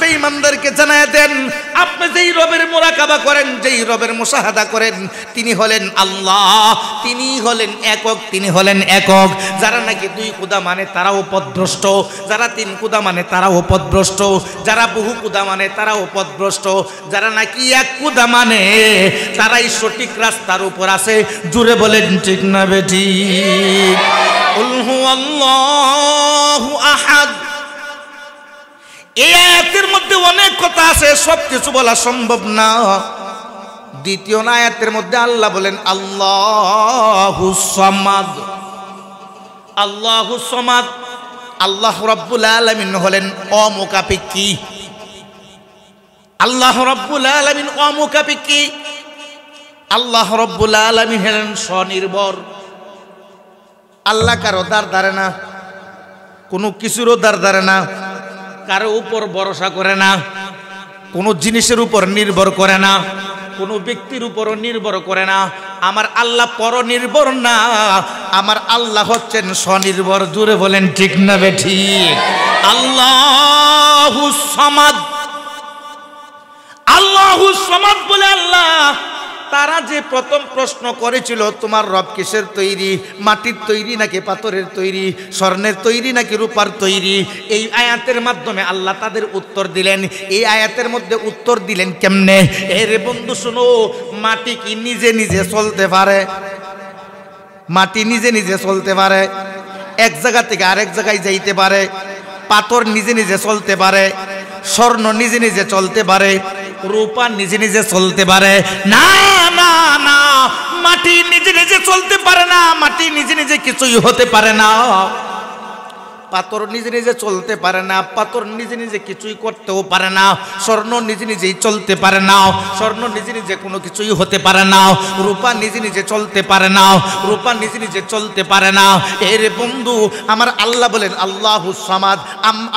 বেঈমানদেরকে জানায় দেন, আপনি যেই রবের মুরাকাবা করেন, যেই রবের মুশাহাদা করেন, তিনি হলেন আল্লাহ, তিনি হলেন একক, তিনি হলেন একক। যারা নাকি দুই খুদা মানে তারাও পথভ্রষ্ট, যারা তিন খুদা মানে তারাও পথভ্রষ্ট, যারা বহু খুদা মানে তারাও পথভ্রষ্ট, যারা নাকি এক খুদা মানে তারাই সঠিক রাস্তার উপর আছে। জুড়ে বলেন ঠিক না বেঠিক? কুল হুয়াল্লাহু আহাদ। এই আয়াতের মধ্যে অনেক কথা আছে, সব কিছু বলা সম্ভব না। দ্বিতীয় আয়াতের মধ্যে আল্লাহ বলেন আল্লাহুস সামাদ। আল্লাহুস সামাদ, আল্লাহ রাব্বুল আলামিন হলেন অমুখাপেক্ষী। আল্লাহ রাব্বুল আলামিন অমুখাপেক্ষী। আল্লাহ রাব্বুল আলামিন হলেন স্বনির্ভর। আল্লাহ কারো দ্বার ধারে না, কোনো কিছুরও দ্বার ধারে না, কারো উপর ভরসা করে না, কোনো জিনিসের উপর নির্ভর করে না, কোনো ব্যক্তির উপরও নির্ভর করে না। আমার আল্লাহ পরনির্ভর না, আমার আল্লাহ হচ্ছেন স্বনির্ভর। জুড়ে বলেন ঠিক না বেঠিক? আল্লাহুস সামাদ। আল্লাহুস সামাদ বলে আল্লাহ তারা যে প্রথম প্রশ্ন করেছিল, তোমার রব কিসের তৈরি? মাটির তৈরি নাকি পাথরের তৈরি? স্বর্ণের তৈরি নাকি রূপার তৈরি? এই আয়াতের মাধ্যমে আল্লাহ তাদের উত্তর দিলেন। এই আয়াতের মধ্যে উত্তর দিলেন কেমনে? এরে বন্ধু শুনো, মাটি কি নিজে নিজে চলতে পারে? মাটি নিজে নিজে চলতে পারে, এক জায়গা থেকে আরেক জায়গায় যাইতে পারে। পাথর নিজে নিজে চলতে পারে, স্বর্ণ নিজে নিজে চলতে পারে, রূপা নিজে নিজে চলতে পারে না। না না, মাটি নিজে নিজে চলতে পারে না, মাটি নিজে নিজে কিছুই হতে পারে না। পাথর নিজে নিজে চলতে পারে না, পাথর নিজে নিজে কিছুই করতেও পারে না। স্বর্ণ নিজে নিজেই চলতে পারে না, স্বর্ণ নিজে নিজে কোনো কিছুই হতে পারে না। রূপা নিজে নিজে চলতে পারে না, রূপা নিজে নিজে চলতে পারে না। এরে বন্ধু, আমার আল্লাহ বলেন আল্লাহুস সামাদ,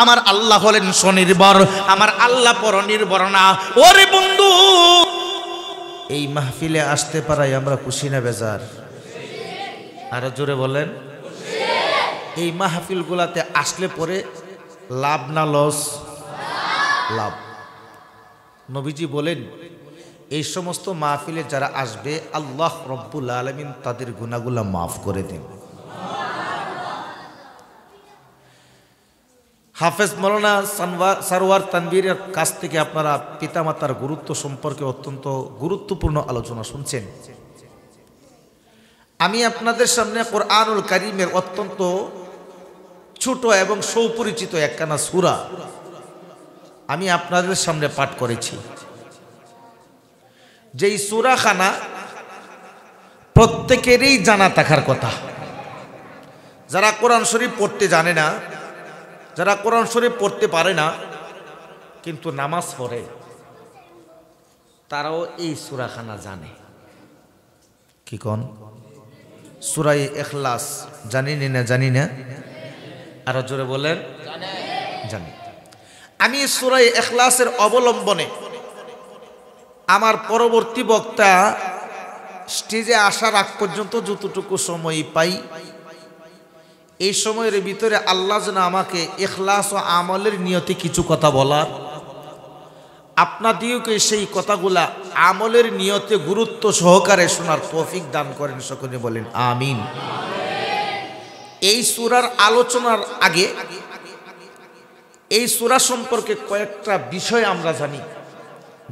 আমার আল্লাহ হলেন স্বনির্ভর, আমার আল্লাহ পরনির্ভর না। ওরে বন্ধু, এই মাহফিলে আসতে পারাই আমরা খুশি না বেজার? আরো জোরে বলেন। এই মাহফিলগুলাতে আসলে পরে লাভ না লস? লাভ। নবীজি বলেন, এই সমস্ত মাহফিলে যারা আসবে আল্লাহ রব্বুল আলামিন তাদের গুনাহগুলো মাফ করে দেন। হাফেজ মাওলানা সারওয়ার তানভীরের কাছ থেকে আপনারা পিতামাতার গুরুত্ব সম্পর্কে অত্যন্ত গুরুত্বপূর্ণ আলোচনা শুনছেন। আমি আপনাদের সামনে কোরআনুল কারীমের অত্যন্ত ছোট এবং সুপরিচিত একখানা সূরা আমি আপনাদের সামনে পাঠ করেছি। যেই সূরাখানা প্রত্যেকেরই জানা থাকার কথা। যারা কোরআন শরীফ পড়তে জানে না, যারা কোরআন শরীফ পড়তে পারে না কিন্তু নামাজ পড়ে, তারাও এই সূরাখানা জানে। কি কোন? সূরা ইখলাস জানি না? জানি না? আরো জোরে বলেন। জানি। আমি সূরা ইখলাসের অবলম্বনে আমার পরবর্তী বক্তা স্টেজে আসার আগ পর্যন্ত যতটুকু সময় পাই, এই সময়ের ভিতরে আল্লাহ যেন আমাকে ইখলাস ও আমলের নিয়তে কিছু কথা বলার, আপনাদেরকে সেই কথাগুলা আমলের নিয়তে গুরুত্ব সহকারে শোনার তৌফিক দান করেন। সকলে বলেন আমিন। এই সূরার আলোচনার আগে এই সূরা সম্পর্কে কয়েকটা বিষয় আমরা জানি,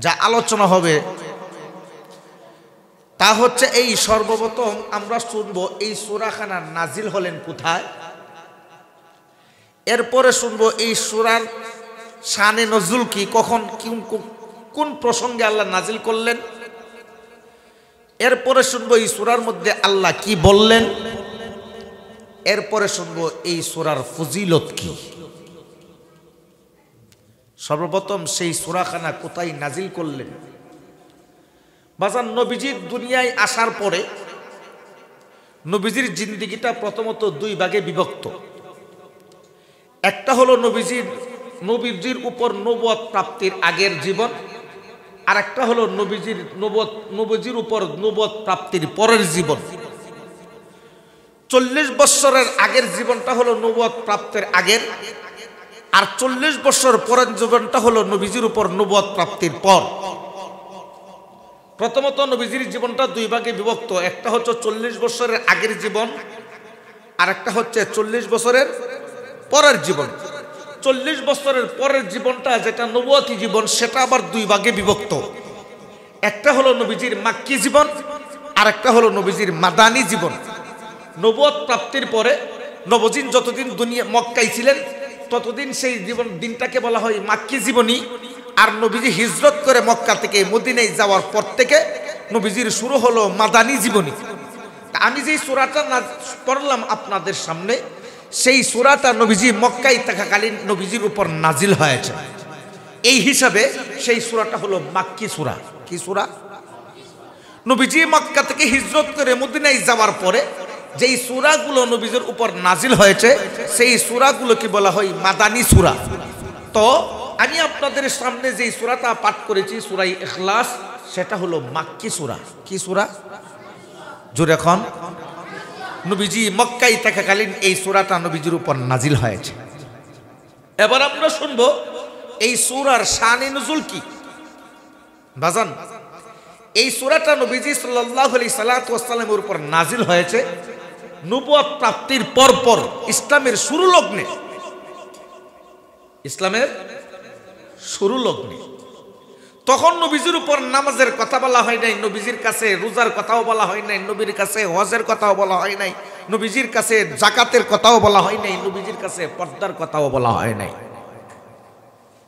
যা আলোচনা হবে। তা হচ্ছে, এই সর্বপ্রথম আমরা শুনবো এই সূরাখানা নাজিল হলেন কোথায়, এরপরে শুনবো এই সূরার শানে নজুল কি, কখন কোন প্রসঙ্গে আল্লাহ নাজিল করলেন, এরপরে শুনবো এই সূরার মধ্যে আল্লাহ কি বললেন, এরপরে শুনবো এই সূরার ফজিলত কি। সর্বপ্রথম সেই সূরাখানা কোথায় নাজিল করলেন। বাজান, নবীজির দুনিয়ায় আসার পরে নবীজির জিন্দেগিটা প্রথমত দুই ভাগে বিভক্ত। একটা হলো নবীজির উপর নবুয়ত প্রাপ্তির আগের জীবন, আর একটা হলো নবীজির উপর নবুয়ত প্রাপ্তির পরের জীবন। 40 বছরের আগের জীবনটা হলো নবুয়ত প্রাপ্তির আগের, আর 40 বছর পরের জীবনটা হলো নবীজির উপর নবুয়ত প্রাপ্তির পর। প্রথমত নবীজির জীবনটা দুই ভাগে বিভক্ত, একটা হচ্ছে 40 বছরের আগের জীবন, আর একটা হচ্ছে 40 বছরের পরের জীবন। 40 বছরের পরের জীবনটা যেটা নবুয়তি জীবন, সেটা আবার দুই ভাগে বিভক্ত। একটা হলো নবীজির মাক্কি জীবন, আর একটা হলো নবীজির মাদানী জীবন। নবুয়ত প্রাপ্তির পরে নবজিন যতদিন দুনিয়া মক্কায় ছিলেন ততদিন সেই জীবন দিনটাকে বলা হয় মাক্কি জীবনী। আর নবীজি হিজরত করে মক্কা থেকে মদিনায় যাওয়ার পর থেকে নবীজির শুরু হলো মাদানী জীবনী। আমি যেই সূরাটা পড়লাম আপনাদের সামনে, সেই সূরাটা নবীজি মক্কায় থাকাকালীন নবীজির উপর নাজিল হয়েছে। এই হিসাবে সেই সূরাটা হলো মাক্কি সূরা। কি সূরা? নবীজি মক্কা থেকে হিজরত করে মদিনায় যাওয়ার পরে যেই সূরাগুলো নবীজির উপর নাজিল হয়েছে সেই সূরাগুলোকে বলা হয় মাদানী সূরা। তো আমি আপনাদের সামনে যেই সূরাটা পাঠ করেছি সূরা ইখলাস, সেটা হলো মাক্কি সূরা। কি সূরা? জোরে এখন। নবীজি মক্কায় থাকাকালীন এই সূরাটা নবীজির উপর নাজিল হয়েছে। এবার আমরা শুনবো এই সূরার শানে নুজুল কি। বাজান, এই সূরাটা নবীজি সাল্লাল্লাহু আলাইহি ওয়াসাল্লামের উপর নাজিল হয়েছে নবুয়ত প্রাপ্তির পরপর, ইসলামের শুরু লগ্নে। ইসলামের শুরু লগ্নে তখন নবীজির উপর নামাজের কথা বলা হয় নাই, নবীজির কাছে রোজার কথাও বলা হয় নাই, নবীর কাছে হজের কথাও বলা হয় নাই, নবীজির কাছে যাকাতের কথাও বলা হয় নাই, নবীজির কাছে পর্দার কথাও বলা হয় নাই।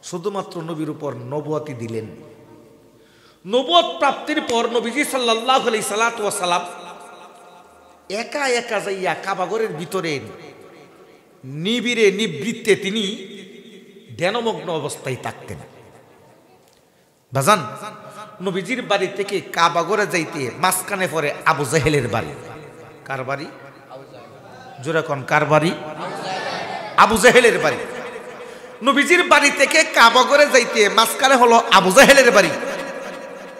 শুধুমাত্র নবীর উপর নবুয়তি দিলেন। নবুয়ত প্রাপ্তির পর নবীজি সাল্লাল্লাহু আলাইহি ওয়াসাল্লাম একা একা যাইয়া কাবাগরের ভিতরে নিবিড়ে নিবৃত্তে তিনি ধ্যানমগ্ন অবস্থায় থাকতেন। বাজান, নবীজির বাড়ি থেকে কাবাগরে যাইতে মাঝখানে পড়ে আবু জাহেলের বাড়ি। কার বাড়ি? জোরে কোন, কার বাড়ি? আবু জাহেলের বাড়ি। নবীজির বাড়ি থেকে কাবাগরে যাইতে মাঝখানে হলো আবু জাহেলের বাড়ি।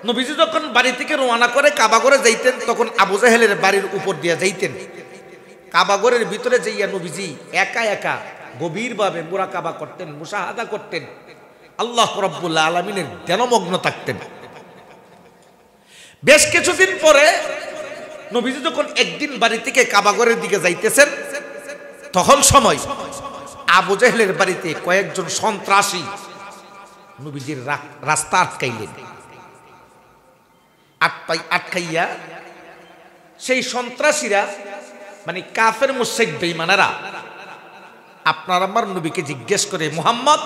নবীজি যখন বাড়ি থেকে রওনা করে কাবাগরে যাইতেন তখন আবু জাহেলের বাড়ির উপর দিয়ে যাইতেন। কাবাগরের ভিতরে যাইয়া নবীজি একা একা গভীরভাবে মুরাকাবা করতেন, মুশাহাদা করতেন, আল্লাহ রাব্বুল আলামিনের ধ্যানমগ্ন থাকতেন। বেশ কিছুদিন পরে নবীজি যখন একদিন বাড়ি থেকে কাবাগরের দিকে যাইতেছেন তখন সময় আবু জাহেলের বাড়িতে কয়েকজন সন্ত্রাসী নবীজির রাস্তা আটকাইলেন। আটকাইয়া সেই সন্ত্রাসীরা মানে কাফের মুশরিক বেঈমানেরা আপনার আমার নবীকে জিজ্ঞেস করে, মুহাম্মদ,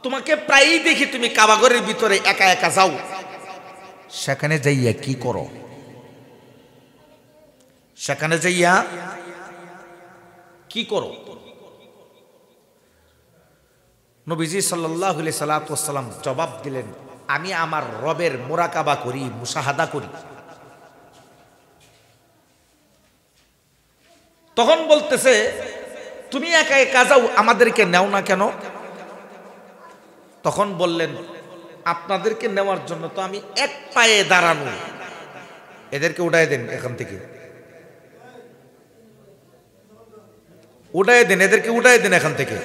তোমাকে প্রায়ই দেখি তুমি কাবাগরের ভিতরে একা একা যাও, সেখানে যাইয়া কি করো? সেখানে যাইয়া কি করো? নবীজি সাল্লাল্লাহু আলাইহি ওয়াসাল্লাম জবাব দিলেন, আমি আমার রবের মুরাকাবা করি, মুশাহাদা করি। তখন বলতেছে, তুমি একা একা যাও, আমাদেরকে নেও না কেন? তখন বললেন, আপনাদেরকে নেওয়ার জন্য তো আমি এক পায়ে দাঁড়ানো। এদেরকে উঠাই দেন এখান থেকে, উঠাই দেন, এদেরকে উঠাই দেন এখান থেকে।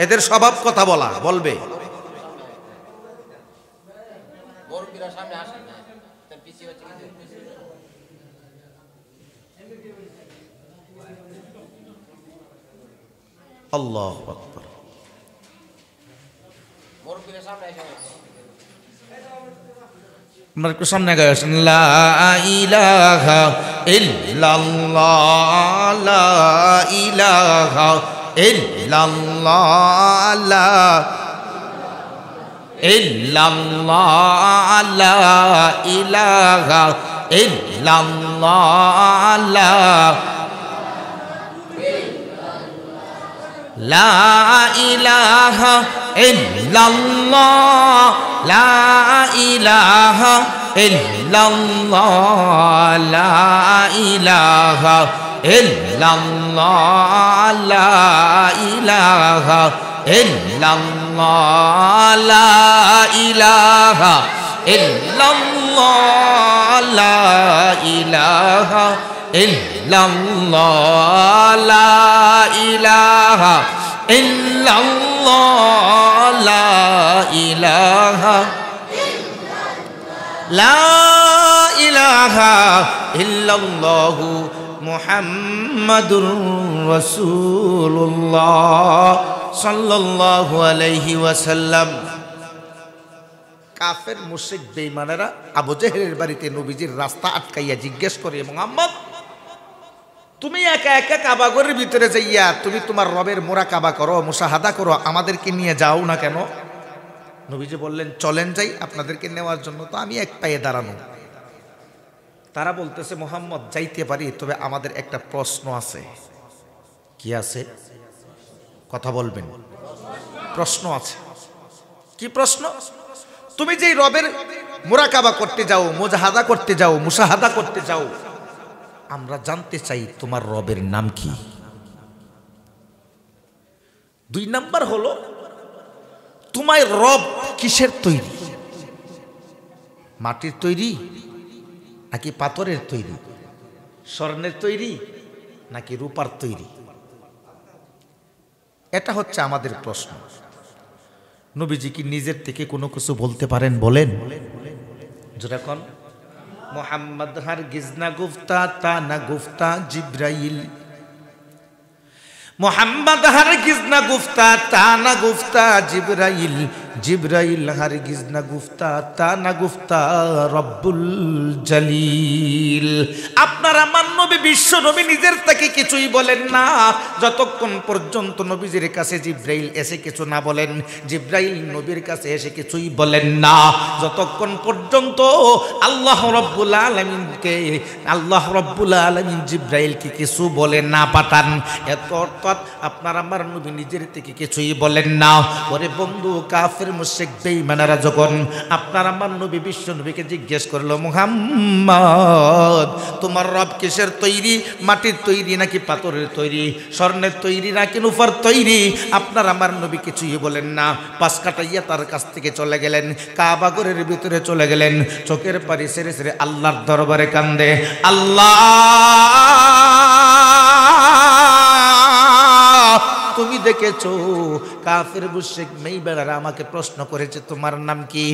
এদের স্বভাব কথা বলা বলবে। আল্লাহু আকবার। আমরা একটু সামনে গায়ে আসেন, লা ইলাহা ইল্লাল্লাহ, লা ইলাহা ইল্লাল্লাহ, লা ইল্লাল্লাহ, লা ইলাহা ইল্লাল্লাহ, লা ইলাহা ইল্লাল্লাহ, লা ইলাহা ইল্লাল্লাহ, লা ইলাহা ইল্লাল্লাহ, লা ইলাহা ইল্লাল্লাহ, লা ইলাহা ইল্লাল্লাহ, লা ইলাহা ইল্লাল্লাহ, লা ইলাহা ইল্লাল্লাহ লা ইলাহা লা ইলাহা ইল্লাল্লাহু মুহাম্মাদুর রাসূলুল্লাহ সাল্লাল্লাহু আলাইহি ওয়াসাল্লাম। কাফের মুশরিক বেঈমানেরা আবু জেহেলের বাড়িতে নবীজির রাস্তা আটকাইয়া জিজ্ঞেস করে, মুহাম্মদ তুমি একা একা কাবা ঘরের ভিতরে যাইয়া তুমি তোমার রবের মুরাকাবা করো, মুশাহাদা করো, আমাদেরকে নিয়ে যাও না কেন? নবীজি বললেন, চলেন যাই, আপনাদেরকে নেওয়ার জন্য তো আমি এক পায়ে দাঁড়ানো। তারা বলতেছে, মুহাম্মদ যাইতে পারি, তবে আমাদের একটা প্রশ্ন আছে। কি আছে? কথা বলবেন। প্রশ্ন আছে। কি প্রশ্ন? তুমি যেই রবের মুরাকাবা করতে যাও, মুজাহাদা করতে যাও, মুশাহাদা করতে যাও, আমরা জানতে চাই তোমার রবের নাম কি? 2 নাম্বার হলো, তোমার রব কিসের তৈরি? মাটির তৈরি নাকি পাথরের তৈরি? স্বর্ণের তৈরি নাকি রূপার তৈরি? এটা হচ্ছে আমাদের প্রশ্ন। নবীজি কি নিজের থেকে কোনো কিছু বলতে পারেন? বলেন যেরকম মোহাম্মদ হারগিজ না গুফতা তা না গুফতা জিব্রাইল, মোহাম্মদ হারগিজ না গুফতা তা না গুফতা জিব্রাইল, জিব্রাইল হারগিজ না গুফতা তা না গুফতা রব্বুল জলিল। আপনার আমার নবী বিশ্ব নবী নিজের থেকে কিছুই বলেন না যতক্ষণ পর্যন্ত নবীজির কাছে জিব্রাইল এসে কিছু না বলেন। জিব্রাইল নবীর কাছে এসে কিছুই বলেন না যতক্ষণ পর্যন্ত আল্লাহ রব্বুল আলামিনকে, আল্লাহ রব্বুল আলামিন জিব্রাইলকে কিছু বলে না পাঠান। এত অর্থাৎ আপনার আমার নবী নিজের থেকে কিছুই বলেন না। ওরে বন্ধু, কাফের মুশরিক বেঈমানেরা যখন আপনার আমার নবী বিশ্ব নবীকে জিজ্ঞেস করলো, মুহাম্মদ তোমার রব কিসের তৈরি? মাটির তৈরি নাকি পাথরের তৈরি? স্বর্ণের তৈরি নাকি রূপার তৈরি? আপনার আমার নবী কিছুই বলেন না। পাশ কাটাইয়া তার কাছ থেকে চলে গেলেন, কাবা ঘরের ভিতরে চলে গেলেন, চোখের পানি ছেড়ে ছেড়ে আল্লাহর দরবারে কান্দে, আল্লাহ তুমি দেখেছো কাফের মুশরিক বেঈমানরা আমাকে প্রশ্ন করেছে তোমার নাম কি?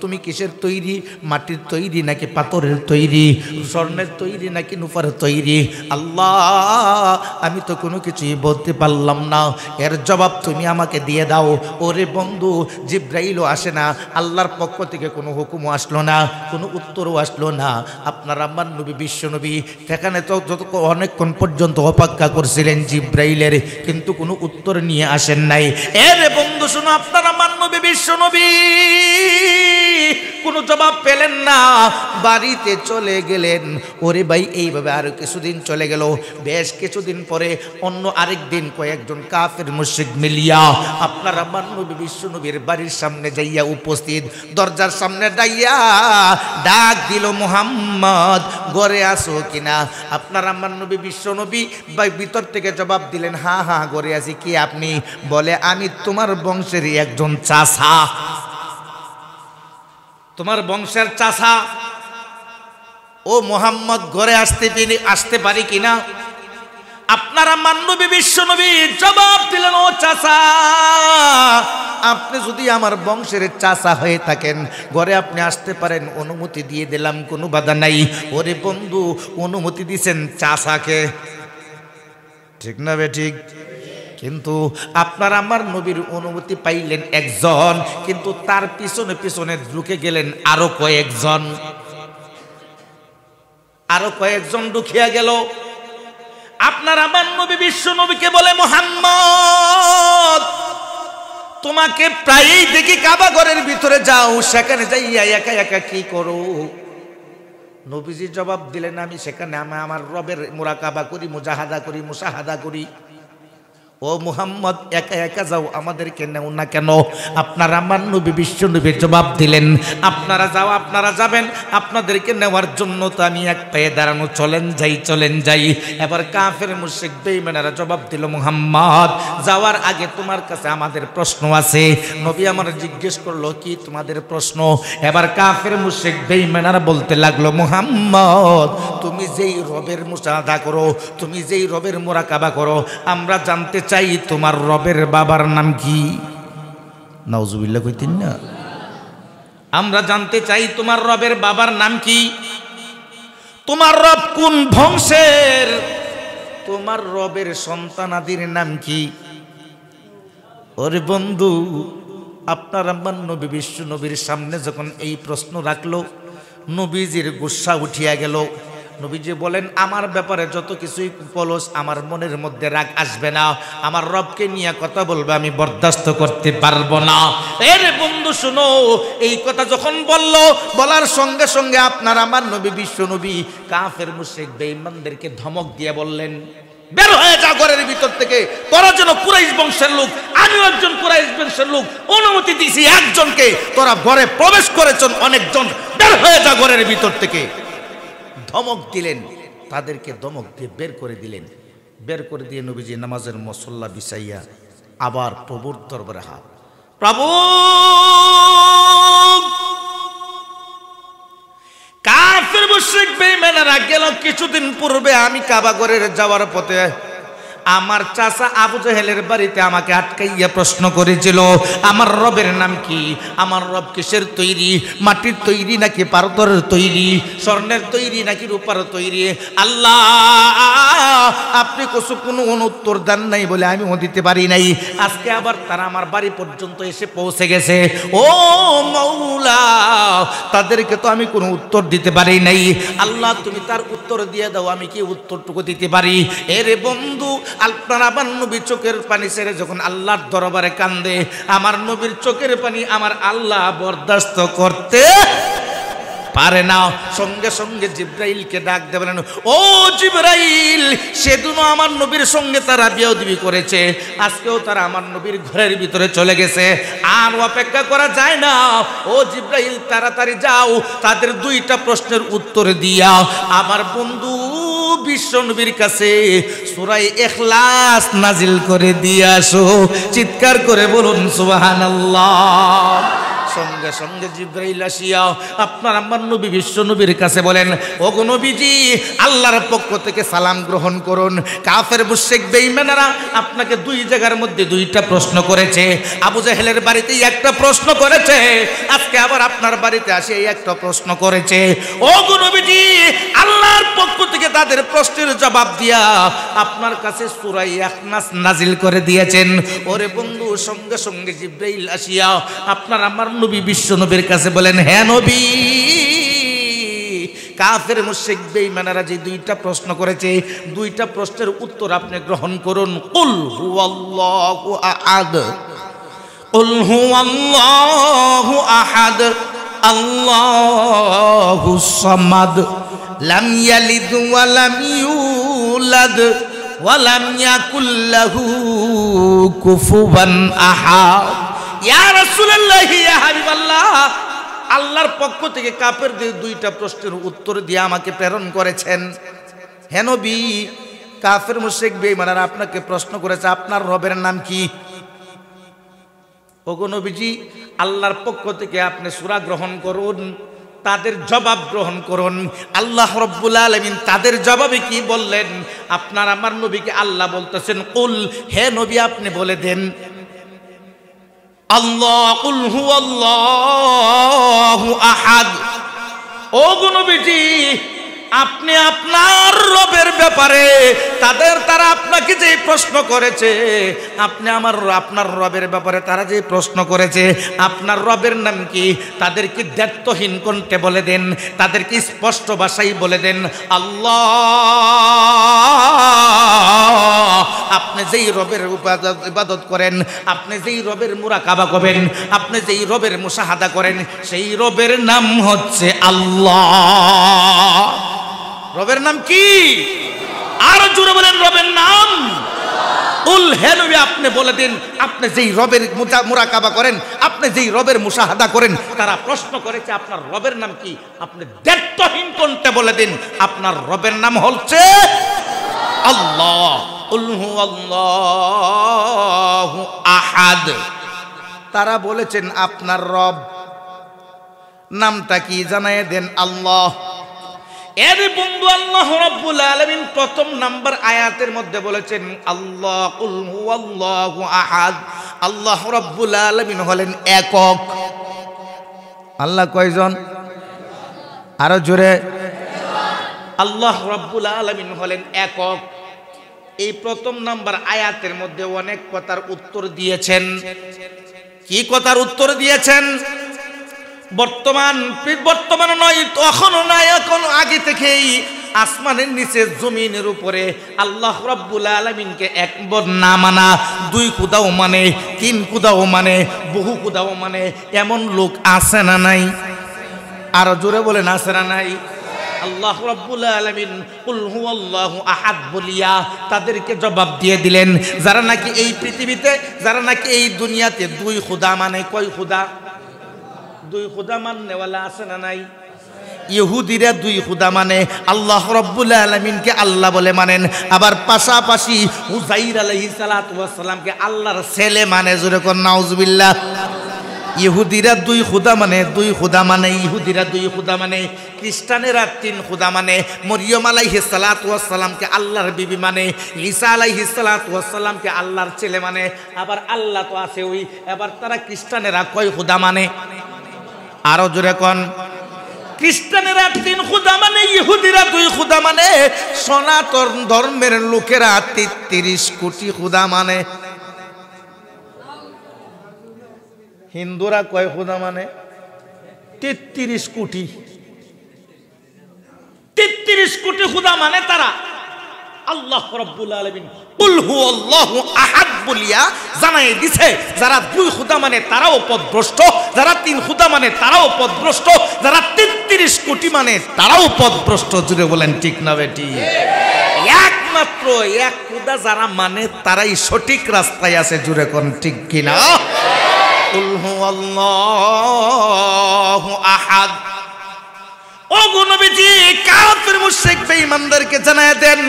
তুমি কিসের তৈরি? মাটির তৈরি নাকি পাথরের তৈরি? স্বর্ণের তৈরি নাকি রূপার তৈরি? আল্লাহ আমি তো কোনো কিছুই বলতে পারলাম না, এর জবাব তুমি আমাকে দিয়ে দাও। ওরে বন্ধু, জিব্রাইলও আসে না, আল্লাহর পক্ষ থেকে কোনো হুকুমও আসলো না, কোনো উত্তরও আসলো না। আপনার আমার নবী বিশ্ব নবী সেখানে তো অনেকক্ষণ পর্যন্ত অপেক্ষা করছিলেন জিব্রাইলের, কিন্তু কোনো উত্তর নিয়ে আসেন নাই। এরে বন্ধু শুনো, আপনার আমার নবী বিশ্ব নবী কোনো জবাব পেলেন না, বাড়িতে চলে গেলেন। ওরে ভাই, এইভাবে আরো কিছুদিন চলে গেল। বেশ কিছুদিন পরে অন্য আরেক দিন কয়েকজন কাফের মুশরিক মিলিয়া আপনার আমার নবী বিশ্ব নবীর বাড়ির সামনে যাইয়া উপস্থিত, দরজার সামনে দাইয়া ডাক দিল, মুহাম্মদ ঘরে আসো কিনা? আপনার আমার নবী বিশ্ব নবী ভিতর থেকে জবাব দিলেন, হ্যাঁ হ্যাঁ ঘরে আছি। কি আপনি? বলে, আমি তোমার বংশেরই একজন চাষা, তোমার বংশের চাষা। ও মুহাম্মদ ঘরে আসতে পারি কিনা? আপনার আমার নবী বিশ্ব নবী জবাব দিলেন, ও চাষা, আপনি যদি আমার বংশের চাষা হয়ে থাকেন ঘরে আপনি আসতে পারেন, অনুমতি দিয়ে দিলাম, কোনো বাধা নাই। ওরে বন্ধু, অনুমতি দিছেন চাষাকে, ঠিক না বে ঠিক? কিন্তু আপনার আমার নবীর অনুমতি পাইলেন একজন, কিন্তু তার পিছনে পিছনে ঢুকে গেলেন আরো কয়েকজন ঢুকিয়া গেল। আপনার আমার নবী বিশ্ব নবীকে বলে, মুহাম্মদ তোমাকে প্রায়ই দেখি কাবা ঘরের ভিতরে যাও, সেখানে যাইয়া একা একা কি করো? নবীজি জবাব দিলেন, আমি সেখানে আমার রবের মুরাকাবা করি, মুজাহাদা করি, মুশাহাদা করি। ও মুহাম্মদ একা একা যাও, আমাদেরকে নেও না কেন? আপনারা আমার নবী বিশ্ব নবী জবাব দিলেন, আপনারা যাও, আপনারা যাবেন, আপনাদেরকে নেওয়ার জন্য তো আমি এক পায়ে দাঁড়ানো, চলেন যাই। এবার কাফের মুশরিক বেঈমানেরা জবাব দিল, মুহাম্মদ যাওয়ার আগে তোমার কাছে আমাদের প্রশ্ন আছে। নবী আমার জিজ্ঞেস করলো, কি তোমাদের প্রশ্ন? এবার কাফের মুশরিক বেঈমানেরা বলতে লাগলো, মুহাম্মদ তুমি যেই রবের মুশাহাদা করো, তুমি যেই রবের মুরাকাবা করো, আমরা জানতে চাই তোমার রবের বাবার নাম কি? নাউজুবিল্লাহ কইতেন না? আমরা জানতে চাই তোমার রবের বাবার নাম কি? তোমার রব কোন বংশের? তোমার রবের সন্তানাদির নাম কি? ওরে বন্ধু, আপনার আমার নবী বিশ্ব নবীর সামনে যখন এই প্রশ্ন রাখলো, নবীজির গুসা উঠিয়া গেল। নবীজি বলেন, আমার ব্যাপারে যত কিছুই বলস, আমার মনের মধ্যে রাগ আসবে না। আমার রবকে নিয়ে কথা বলবে, আমি বরদাস্ত করতে পারবো না। এর বন্ধু শুনো, এই কথা যখন বলল, বলার সঙ্গে সঙ্গে আপনার আমার নবী বিশ্ব নবী কাফের মুশরিক বেঈমানদেরকে ধমক দিয়ে বললেন, বের হয়ে যা ঘরের ভিতর থেকে। তোরা যেন কুরাইশ বংশের লোক, আমিও একজন কুরাইশ বংশের লোক, অনুমতি দিয়েছি একজনকে, তোরা ঘরে প্রবেশ করেছেন অনেকজন, বের হয়ে যা ঘরের ভিতর থেকে। ধমক দিলেন, তাদেরকে ধমক দিয়ে বের করে দিলেন। বের করে দিয়ে নবীজি নামাজের মুসল্লা বিছাইয়া আবার প্রভুর দরবারে হাত, প্রভু কাফের মুশরিক বেঈমানেরা গেল কিছুদিন পূর্বে, আমি কাবা ঘরের যাওয়ার পথে আমার চাচা আবু জেহেলের বাড়িতে আমাকে আটকাইয়া প্রশ্ন করেছিল, আমার রবের নাম কি? আমার রব কিসের তৈরি? মাটির তৈরি নাকি পাথরের তৈরি? স্বর্ণের তৈরি নাকি রূপার তৈরি? আল্লাহ, আপনি কোনো উত্তর দেন নাই বলে আমিও দিতে পারি নাই। আজকে আবার তারা আমার বাড়ি পর্যন্ত এসে পৌঁছে গেছে। ও মাওলা, তাদেরকে তো আমি কোনো উত্তর দিতে পারি নাই। আল্লাহ, তুমি তার উত্তর দিয়ে দাও, আমি কি উত্তরটুকু দিতে পারি? এরে বন্ধু, আপনার আমার নবীর চোখের পানি ছেড়ে যখন আল্লাহর দরবারে কান্দে, আমার নবীর চোখের পানি আমার আল্লাহ বরদাস্ত করতে পারে না। সঙ্গে সঙ্গে জিব্রাইলকে ডাক দিয়ে বলেন, ও জিব্রাইল, সেদিনও আমার নবীর সঙ্গে তারা বিয়াদবি করেছে, আজকেও তারা আমার নবীর ঘরের ভিতরে চলে গেছে, আর অপেক্ষা করা যায় না। ও জিব্রাইল, তাড়াতাড়ি যাও, তাদের দুইটা প্রশ্নের উত্তর দিয়া আমার বন্ধু বিশ্ব নবীর কাছে সূরা ইখলাস নাজিল করে দিয়ে আসো। চিৎকার করে বলুন সুবহানাল্লাহ। সঙ্গে সঙ্গে জিব্রাইল আসিয়া আপনার আমার নবী বিশ্ব নবীর কাছে বলেন, ওগো নবীজি, আল্লাহর পক্ষ থেকে সালাম গ্রহণ করুন। কাফের মুশরিক বেঈমানেরা আপনাকে দুই জায়গার মধ্যে দুইটা প্রশ্ন করেছে। আবু জেহেলের বাড়িতে একটা প্রশ্ন করেছে, আজকে আবার আপনার বাড়িতে আসে এই একটা প্রশ্ন করেছে। ওগো নবীজি, আল্লাহর পক্ষ থেকে তাদের প্রশ্নের জবাব দিয়া আপনার কাছে সূরা ইখলাস নাজিল করে দিয়েছেন। ওরে বন্ধু, সঙ্গে সঙ্গে জিব্রাইল আসিয়া আপনার আমার নবী বিশ্ব নবীর কাছে বলেন, হ্যাঁ নবী, কাফের মুশরিক বেঈমানেরা যে দুইটা প্রশ্ন করেছে, দুইটা প্রশ্নের উত্তর আপনি গ্রহণ করুন। কুল হুয়াল্লাহু আহাদ, কুল হুয়াল্লাহু আহাদ, আল্লাহুস সামাদ, লাম ইয়ালিদ ওয়া লাম ইউলাদ ওয়া লাম ইয়াকুল লাহু কুফুয়ান আহাদ। ইয়া রাসূলুল্লাহ, ইয়া হাবিবাল্লাহ, আল্লাহর পক্ষ থেকে কাফেরদের দুইটা প্রশ্নের উত্তর দিয়ে আমাকে প্রেরণ করেছেন। হে নবী, কাফের মুশরিক বেঈমানরা আপনাকে প্রশ্ন করেছে, আপনার রবের নাম কি? ওগো নবীজি, আল্লাহর পক্ষ থেকে আপনি সূরা গ্রহণ করুন, তাদের জবাব গ্রহণ করুন। আল্লাহ রাব্বুল আলামিন তাদের জবাবে কি বললেন? আপনার আমার নবীকে আল্লাহ বলতেছেন, কুল, হে নবী আপনি বলে দেন, আল্লাহ, কুল হুয়াল্লাহু আহাদ। ওগো নবীজি, আপনি আপনার রবের ব্যাপারে তারা আপনাকে যে প্রশ্ন করেছে, আপনি আপনার রবের ব্যাপারে তারা যে প্রশ্ন করেছে, আপনার রবের নাম কি? তাদেরকে দ্ব্যর্থহীন কণ্ঠে বলে দেন, তাদেরকে স্পষ্ট ভাষায় বলে দেন, আল্লাহ। আপনি যেই রবের ইবাদত করেন, আপনি যেই রবের মুরাকাবা করেন, আপনি যেই রবের মুশাহাদা করেন, সেই রবের নাম হচ্ছে আল্লাহ। রবের নাম কি? আরো জোরে বলেন, রবের নাম। কুল, হে নবী আপনি বলে দিন, আপনি যেই রবের মুরাকাবা করেন, আপনি যেই রবের মুশাহাদা করেন, তারা প্রশ্ন করেছে আপনার রবের নাম কি? আপনি দ্ব্যর্থহীন কণ্ঠে বলে দিন, আপনার রবের নাম হচ্ছে আল্লাহ। কুল হুয়াল্লাহু আহাদ। তারা বলেছেন আপনার রব নামটা কি? জানায় দেন আল্লাহ। এর বন্ধু আল্লাহ রাব্বুল আলামিন প্রথম নাম্বার আয়াতের মধ্যে বলেছেন আল্লাহ কুল হুয়াল্লাহু আহাদ। আল্লাহ রাব্বুল আলামিন হলেন একক। আল্লাহ কয়জন? আরো জোরে। আল্লাহ রাব্বুল আলামিন হলেন একক। এই প্রথম নাম্বার আয়াতের মধ্যে অনেক কথার উত্তর দিয়েছেন। কি কথার উত্তর দিয়েছেন? বর্তমান নয়, তখনও নয়, এখন আগে থেকেই আসমানের নিচে জমিনের উপরে আল্লাহ রাব্বুল আলামিনকে একবার না মানা, দুই খুদাও মানে, তিন খুদাও মানে, বহু খুদাও মানে এমন লোক আছে না নাই? আরো জোরে বলেন আছে না নাই? আল্লাহ রাব্বুল আলামিন কুল হুয়াল্লাহু আহাদ বলিয়া তাদেরকে জবাব দিয়ে দিলেন, যারা নাকি এই পৃথিবীতে, যারা নাকি এই দুনিয়াতে দুই খুদা মানে, কয় খুদা? দুই খুদা মাননেওয়ালা আছে না নাই? ইহুদিরা দুই খুদা মানে, আল্লাহ রাব্বুল আলামিনকে আল্লাহ বলে মানেন, আবার পাশাপাশি উযাইর আলাইহিস সালাতু ওয়াস সালামকে আল্লাহর ছেলে মানে। জোরে কোন নাউজুবিল্লাহ। ইহুদিরা দুই খুদা মানে, দুই খুদা মানে, ইহুদিরা দুই খুদা মানে, খ্রিস্টানেরা তিন খুদা মানে, মরিয়ম আলাইহিস সালাতু ওয়াস সালামকে আল্লাহর বিবি মানে, ঈসা আলাইহিস সালাতু ওয়াস সালামকে আল্লাহর ছেলে মানে, আবার আল্লাহ তো আছে ওই। এবার তারা খ্রিস্টানেরা কয় খুদা মানে? আরো জোরে কোন। খ্রিস্টানেরা তিন খুদা মানে, ইহুদিরা দুই খুদা মানে, সনাতন ধর্মের লোকেরা 33 কোটি খুদা মানে। হিন্দুরা কয় খুদা মানে? 33 কোটি। 33 কোটি খুদা মানে তারা। আল্লাহ রাব্বুল আলামিন কুল হুয়াল্লাহু আহাদ বলিয়া জানাই দিছে, যারা দুই খুদা মানে তারাও পথভ্রষ্ট, যারা তিন খুদা মানে তারাও পথভ্রষ্ট, যারা 33 কোটি মানে তারাও পথভ্রষ্ট। জুড়ে বলেন ঠিক না বেটি? একমাত্র এক খুদা যারা মানে তারাই সঠিক রাস্তায় আছে। জুড়ে কোন ঠিক কিনা? কুল হুয়াল্লাহু আহাদ। ও গো নবীজি, কাফির মুশরিক বেঈমানদেরকে জানায় দেন,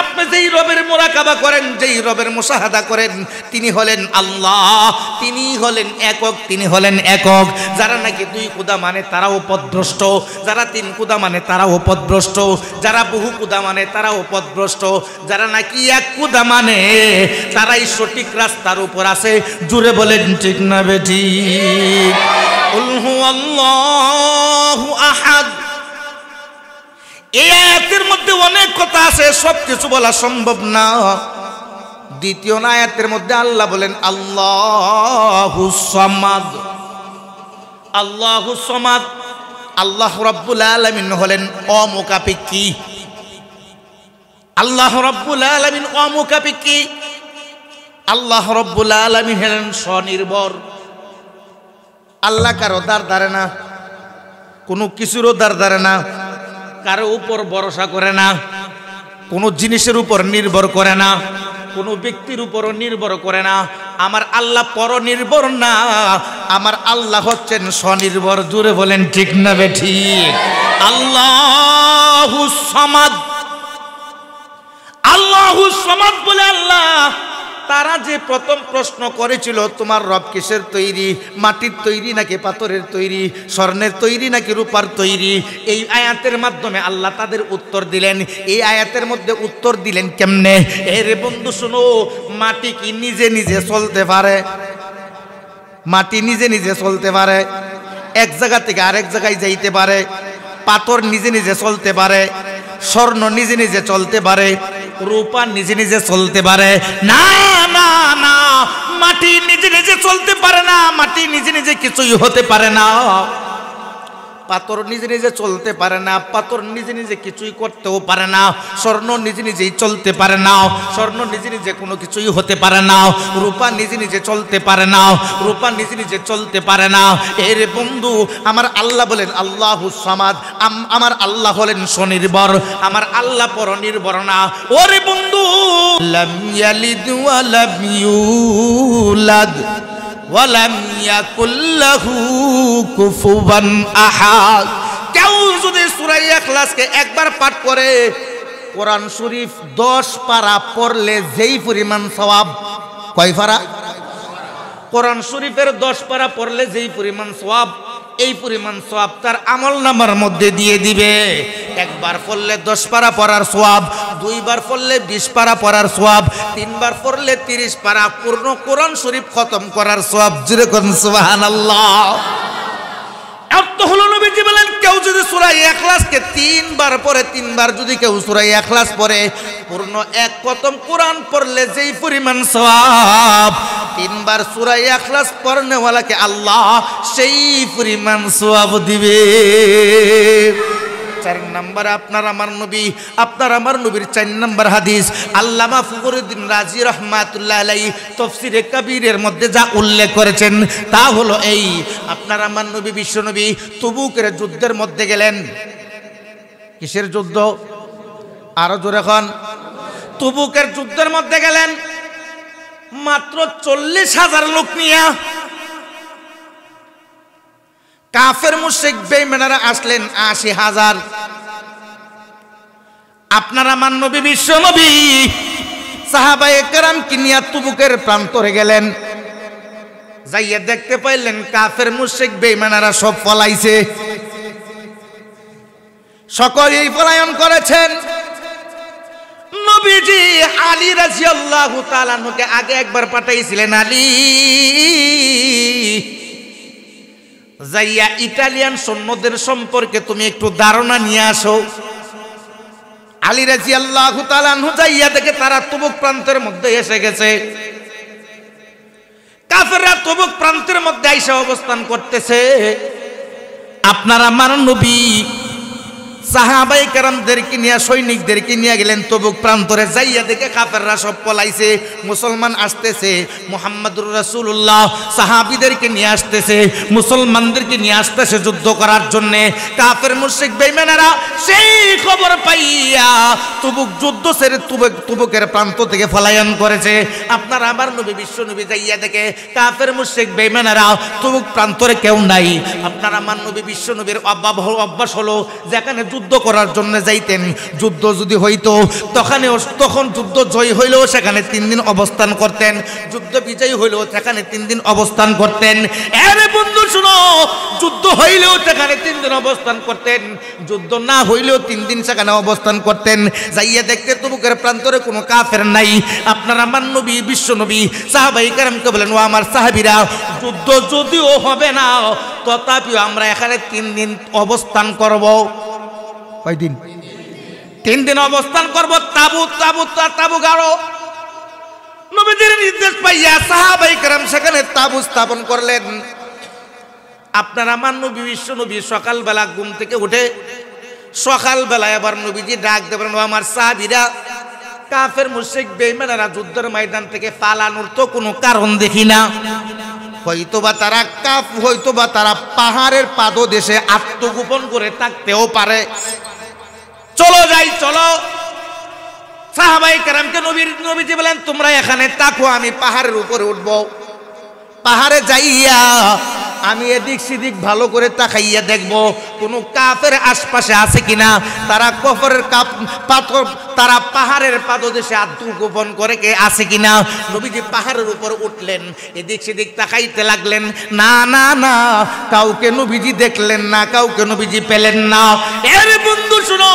আপনি যেই রবের মুরাকাবা করেন, যেই রবের মুশাহাদা করেন, তিনি হলেন আল্লাহ, তিনি হলেন একক, তিনি হলেন একক। যারা নাকি দুই খুদা মানে তারাও পথভ্রষ্ট, যারা তিন খুদা মানে তারাও পথভ্রষ্ট, যারা বহু খুদা মানে তারাও পথভ্রষ্ট, যারা নাকি এক খুদা মানে তারাই সঠিক রাস্তার উপর আছে। জুড়ে বলেন ঠিক না বেটি? কুল হুয়াল্লাহু আহাদ। এই আয়াতের মধ্যে অনেক কথা আছে, সব কিছু বলা সম্ভব না। দ্বিতীয় আয়াতের মধ্যে আল্লাহ বলেন আল্লাহুস সামাদ। আল্লাহুস সামাদ। আল্লাহ রাব্বুল আলামিন হলেন অমুখাপেক্ষী। আল্লাহ রাব্বুল আলামিন অমুখাপেক্ষী। আল্লাহ রাব্বুল আলামিন হলেন স্বনির্ভর। আল্লাহ কারো দ্বার ধারে না, কোনো কিছুরও দ্বার ধারে না, কারো উপর ভরসা করে না, কোনো জিনিসের উপর নির্ভর করে না, কোনো ব্যক্তির উপরও নির্ভর করে না। আমার আল্লাহ পরনির্ভর না, আমার আল্লাহ হচ্ছেন স্বনির্ভর। জুড়ে বলেন ঠিক না বেঠিক? আল্লাহুস সামাদ। আল্লাহুস সামাদ বলে আল্লাহ তারা যে প্রথম প্রশ্ন করেছিল, তোমার রব কিসের তৈরি? মাটির তৈরি নাকি পাথরের তৈরি? স্বর্ণের তৈরি নাকি রূপার তৈরি? এই আয়াতের মাধ্যমে আল্লাহ তাদের উত্তর দিলেন। এই আয়াতের মধ্যে উত্তর দিলেন কেমনে? এরে বন্ধু শোনো, মাটি কি নিজে নিজে চলতে পারে? মাটি নিজে নিজে চলতে পারে, এক জায়গা থেকে আরেক জায়গায় যাইতে পারে। পাথর নিজে নিজে চলতে পারে, স্বর্ণ নিজে নিজে চলতে পারে, রূপা নিজে নিজে চলতে পারে না। না না, মাটি নিজে নিজে চলতে পারে না, মাটি নিজে নিজে কিছুই হতে পারে না। পাথর নিজে নিজে চলতে পারে না, পাথর নিজে নিজে কিছুই করতেও পারে না। স্বর্ণ নিজে নিজেই চলতে পারে না, স্বর্ণ নিজে নিজে কোনো কিছুই হতে পারে না। রূপা নিজে নিজে চলতে পারে না, রূপা নিজে নিজে চলতে পারে না। এরে বন্ধু, আমার আল্লাহ বলেন আল্লাহুস সামাদ। আমার আল্লাহ হলেন স্বনির্ভর, আমার আল্লাহ পরনির্ভর না। ওরে বন্ধু, লাম ইয়ালিদ ওয়া লাম ইউলাদ ওয়ালাম ইয়াকুল লাহু কুফুয়ান আহাদ। কেউ যদি সূরা ইখলাসকে একবার পাঠ করে, কোরআন শরীফ 10 পারা পড়লে যেই পরিমাণ সওয়াব, কয় পারা? কোরআন শরীফের 10 পারা পড়লে যেই পরিমাণ সওয়াব, এই পরিমাণ সওয়াব তার আমলনামার মধ্যে দিয়ে দিবে। একবার পড়লে 10 পারা পড়ার সওয়াব, দুইবার পড়লে 20 পারা পড়ার সওয়াব, তিনবার পড়লে 30 পারা পূর্ণ কোরআন শরীফ খতম করার সওয়াব। জোরে কোন সুবহানাল্লাহ। অর্থ হলো নবীজি বলেন কেউ যদি সূরা ইখলাসকে 3 বার পড়ে, 3 বার যদি কেউ সূরা ইখলাস পড়ে, পূর্ণ এক খতম কোরআন পড়লে যেই পরিমাণ সওয়াব, 3 বার সূরা ইখলাস পড়নেওয়ালাকে আল্লাহ সেই পরিমাণ সওয়াব দিবে। 4 নম্বর আপনার আমার নবী, আপনার আমার নবীর 4 নম্বর হাদিস আল্লামা ফখরুদ্দিন রাজি রাহমাতুল্লাহ আলাইহি তাফসীরে কবীরের মধ্যে যা উল্লেখ করেছেন তা হলো এই, আপনার আমার নবী বিশ্বনবী তবুকের যুদ্ধের মধ্যে গেলেন। কিসের যুদ্ধ? আরো জোরে এখন। তবুকের যুদ্ধের মধ্যে গেলেন মাত্র 40,000 লোক নিয়ে। কাফের মুশরিক বেঈমানেরা আসলেন 80,000। আপনার আমার নবী বিশ্ব নবী সাহাবায়ে কেরাম কি নিয়ে তবুকের প্রান্তরে গেলেন। যাইয়া দেখতে পাইলেন কাফের মুশরিক বেঈমানেরা সব পলাইছে, সকলেই পলায়ন করেছেন। নবীজি আলী রাদিয়াল্লাহু তাআলা আনহুকে আগে একবার পাঠাইছিলেন, আলী যাইয়া ইটালিয়ান সৈন্যদের সম্পর্কে তুমি একটু ধারণা নিয়ে আসো। আলী রাদিয়াল্লাহু তাআলা আনহু যাইয়া দেখে তারা তবুক প্রান্তের মধ্যে এসে গেছে। কাফেররা তবুক প্রান্তের মধ্যে আইসা অবস্থান করতেছে। আপনারা আমার নবী সাহাবায়ে কেরামদেরকে নিয়ে, সৈনিকদেরকে নিয়ে গেলেন তবুক প্রান্তরে। যাইয়া দেখে কাফেররা সব পলাইছে, মুসলমান আসতেছে। মুহাম্মদুর রাসূলুল্লাহ সাহাবীদেরকে নিয়ে আসতেছে, মুসলমানদেরকে নিয়ে আসতেছে যুদ্ধ করার জন্য। কাফের মুশরিক বেঈমানেরা সেই খবর পাইয়া তবুক যুদ্ধ ছেড়ে তবুকের প্রান্ত থেকে পলায়ন করেছে। আপনার আমার নবী বিশ্ব নবী যাইয়া দেখে কাফের মুশরিক বেঈমানেরা তবুক প্রান্তরে কেউ নাই। আপনার আমার নবী বিশ্ব নবীর অভ্যাস হলো যেখানে যুদ্ধ করার জন্য যাইতেন, যুদ্ধ যদি হইতো তখন যুদ্ধ জয় হইলেও সেখানে 3 দিন অবস্থান করতেন, যুদ্ধ বিজয়ী হইলেও সেখানে 3 দিন অবস্থান করতেন। আরে বন্ধু শুনো, যুদ্ধ হইলেও সেখানে 3 দিন অবস্থান করতেন, যুদ্ধ না হইলেও 3 দিন সেখানে অবস্থান করতেন। যাইয়া দেখতে তবুকের প্রান্তরে কোনো কাফের নাই। আপনার আমার নবী বিশ্ব নবী সাহাবায়ে কেরামকে বলেন, ও আমার সাহাবীরা, যুদ্ধ যদিও হবে না তথাপিও আমরা এখানে 3 দিন অবস্থান করব। কয়দিন? 3 দিন অবস্থান করব। তাবু গাড়ো। নবীজির নির্দেশ পাইয়া সাহাবায়ে কেরাম সেখানে তাবু স্থাপন করলেন। আপনার আমার নবী বিশ্ব নবী সকালবেলা ঘুম থেকে উঠে সকালবেলা এবার নবীজি ডাক দেবেন, ও আমার সাহাবীরা, কাফের মুশরিক বেঈমানেরা যুদ্ধের ময়দান থেকে পালানোর তো কোনো কারণ দেখি না। হয়তোবা তারা পাহাড়ের পাদদেশে আত্মগোপন করে থাকতেও পারে। চলো যাই, চলো। সাহাবায়ে কেরামকে নবীজি বলেন, তোমরা এখানে থাকো, আমি পাহাড়ের উপরে উঠব। পাহাড়ে যাইয়া আমি এদিক সেদিক ভালো করে তাকাইয়া দেখব কোনো কাফের আশপাশে আছে কিনা। তারা তারা পাহাড়ের পাদদেশে আত্মগোপন করে কে আছে কিনা। নবীজি পাহাড়ের উপর উঠলেন, এদিক সেদিক তাকাইতে লাগলেন। না না না, কাউকে নবীজি দেখলেন না, কাউকে নবীজি পেলেন না। এর বন্ধু শুনো,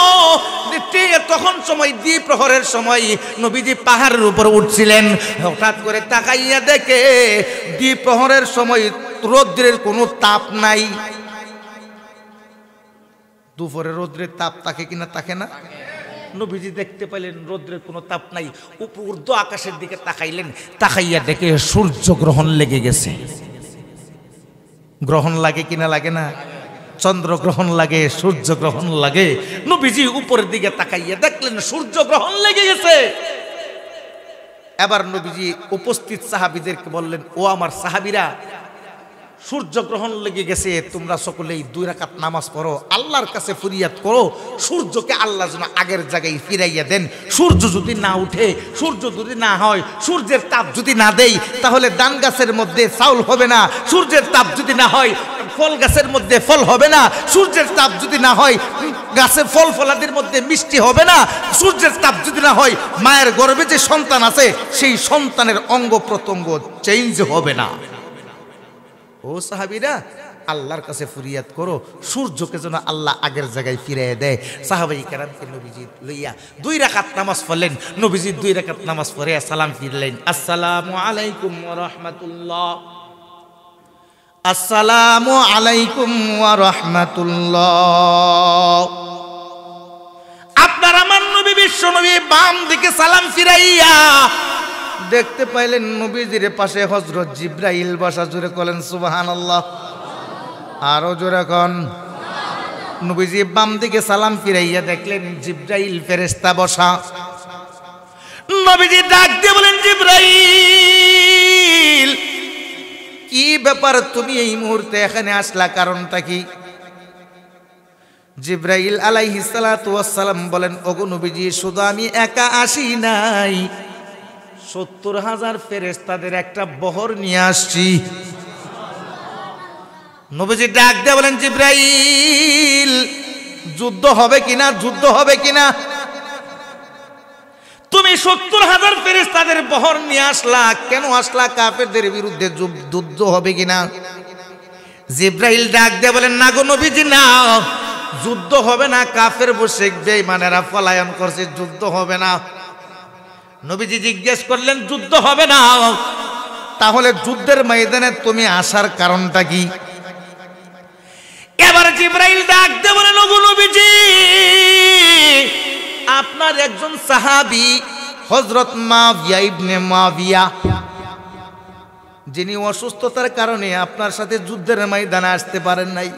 তখন সময় দ্বিপ্রহরের সময় নবীজি পাহাড়ের উপর উঠছিলেন। হঠাৎ করে তাকাইয়া দেখে দ্বিপ্রহরের সময় রৌদ্রের কোনো তাপ নাই। দুপুরে রৌদ্রের তাপ থাকে কিনা? থাকে না। নবীজি দেখতে পাইলেন রৌদ্রের কোনো তাপ নাই। ঊর্ধ্ব আকাশের দিকে তাকাইলেন, তাকাইয়া দেখে সূর্য গ্রহণ লেগে গেছে। গ্রহণ লাগে কিনা? লাগে না। চন্দ্র গ্রহণ লাগে, সূর্য গ্রহণ লাগে। নবীজি উপরের দিকে তাকাইয়া দেখলেন সূর্য গ্রহণ লেগে গেছে। এবার নবীজি উপস্থিত সাহাবীদেরকে বললেন, ও আমার সাহাবীরা, সূর্যগ্রহণ লেগে গেছে, তোমরা সকলেই 2 রাকাত নামাজ পড়ো, আল্লাহর কাছে ফরিয়াদ করো সূর্যকে আল্লাহ যেন আগের জায়গায় ফিরাইয়া দেন। সূর্য যদি না উঠে, সূর্য যদি না হয়, সূর্যের তাপ যদি না দেই, তাহলে ধান গাছের মধ্যে চাউল হবে না। সূর্যের তাপ যদি না হয়, ফল গাছের মধ্যে ফল হবে না। সূর্যের তাপ যদি না হয়, গাছের ফল ফলাদির মধ্যে মিষ্টি হবে না। সূর্যের তাপ যদি না হয়, মায়ের গর্ভে যে সন্তান আছে সেই সন্তানের অঙ্গ প্রত্যঙ্গ চেঞ্জ হবে না। ও সাহাবীরা, আল্লাহর কাছে ফরিয়াদ করো সূর্যকে যেন আল্লাহ আগের জায়গায় ফিরিয়ে দেয়। সাহাবাই কেরামকে নবীজি লইয়া 2 রাকাত নামাজ পড়লেন। নবীজি 2 রাকাত নামাজ পড়ে সালাম ফিরলেন, আসসালামু আলাইকুম ওয়া রাহমাতুল্লাহ, আসসালামু আলাইকুম ওয়া রাহমাতুল্লাহ। আপনার আমার নবী বিশ্ব নবী বাম দিকে সালাম ফিরাইয়া দেখতে পাইলেন নবীজির পাশে হযরত জিবরাইল বসা। জোরে বলেন সুবহানাল্লাহ, আরো জোরে কোন। নবীজি বাম দিকে সালাম ফিরাইয়া দেখলেন জিবরাইল ফেরেশতা বসা। নবীজি ডাক দিয়ে বলেন, জিবরাইল কি ব্যাপার, তুমি এই মুহূর্তে এখানে আসলা, কারণটা কি? জিবরাইল আলাইহিস সালাতু ওয়াস সালাম বলেন, ওগো নবীজি, শুধু আমি একা আসি নাই, 70,000 ফেরেশতাদের একটা বহর নিয়ে আসছি। নবীজি ডাক দিয়ে বলেন, জিবরাইল যুদ্ধ হবে কিনা, যুদ্ধ হবে কিনা? তুমি 70,000 ফেরেশতাদের বহর নিয়ে আসলা, কেন আসলা? কাফেরদের বিরুদ্ধে যুদ্ধ হবে কিনা? জিবরাইল ডাক দিয়ে বলেন, না গো নবীজি, না, যুদ্ধ হবে না, কাফের মুশরিক বেঈমানেরা পলায়ন করছে, যুদ্ধ হবে না। নবীজি জিজ্ঞেস করলেন, যুদ্ধ হবে না, তাহলে যুদ্ধের ময়দানে তুমি আসার কারণটা কি? এবার জিবরাইল ডাক দিয়ে বলেন, ওগো নবীজি, আপনার একজন সাহাবী হযরত মাবিয়া ইবনে মাবিয়া, যিনি অসুস্থতার কারণে আপনার সাথে যুদ্ধের ময়দানে আসতে পারেন নাই।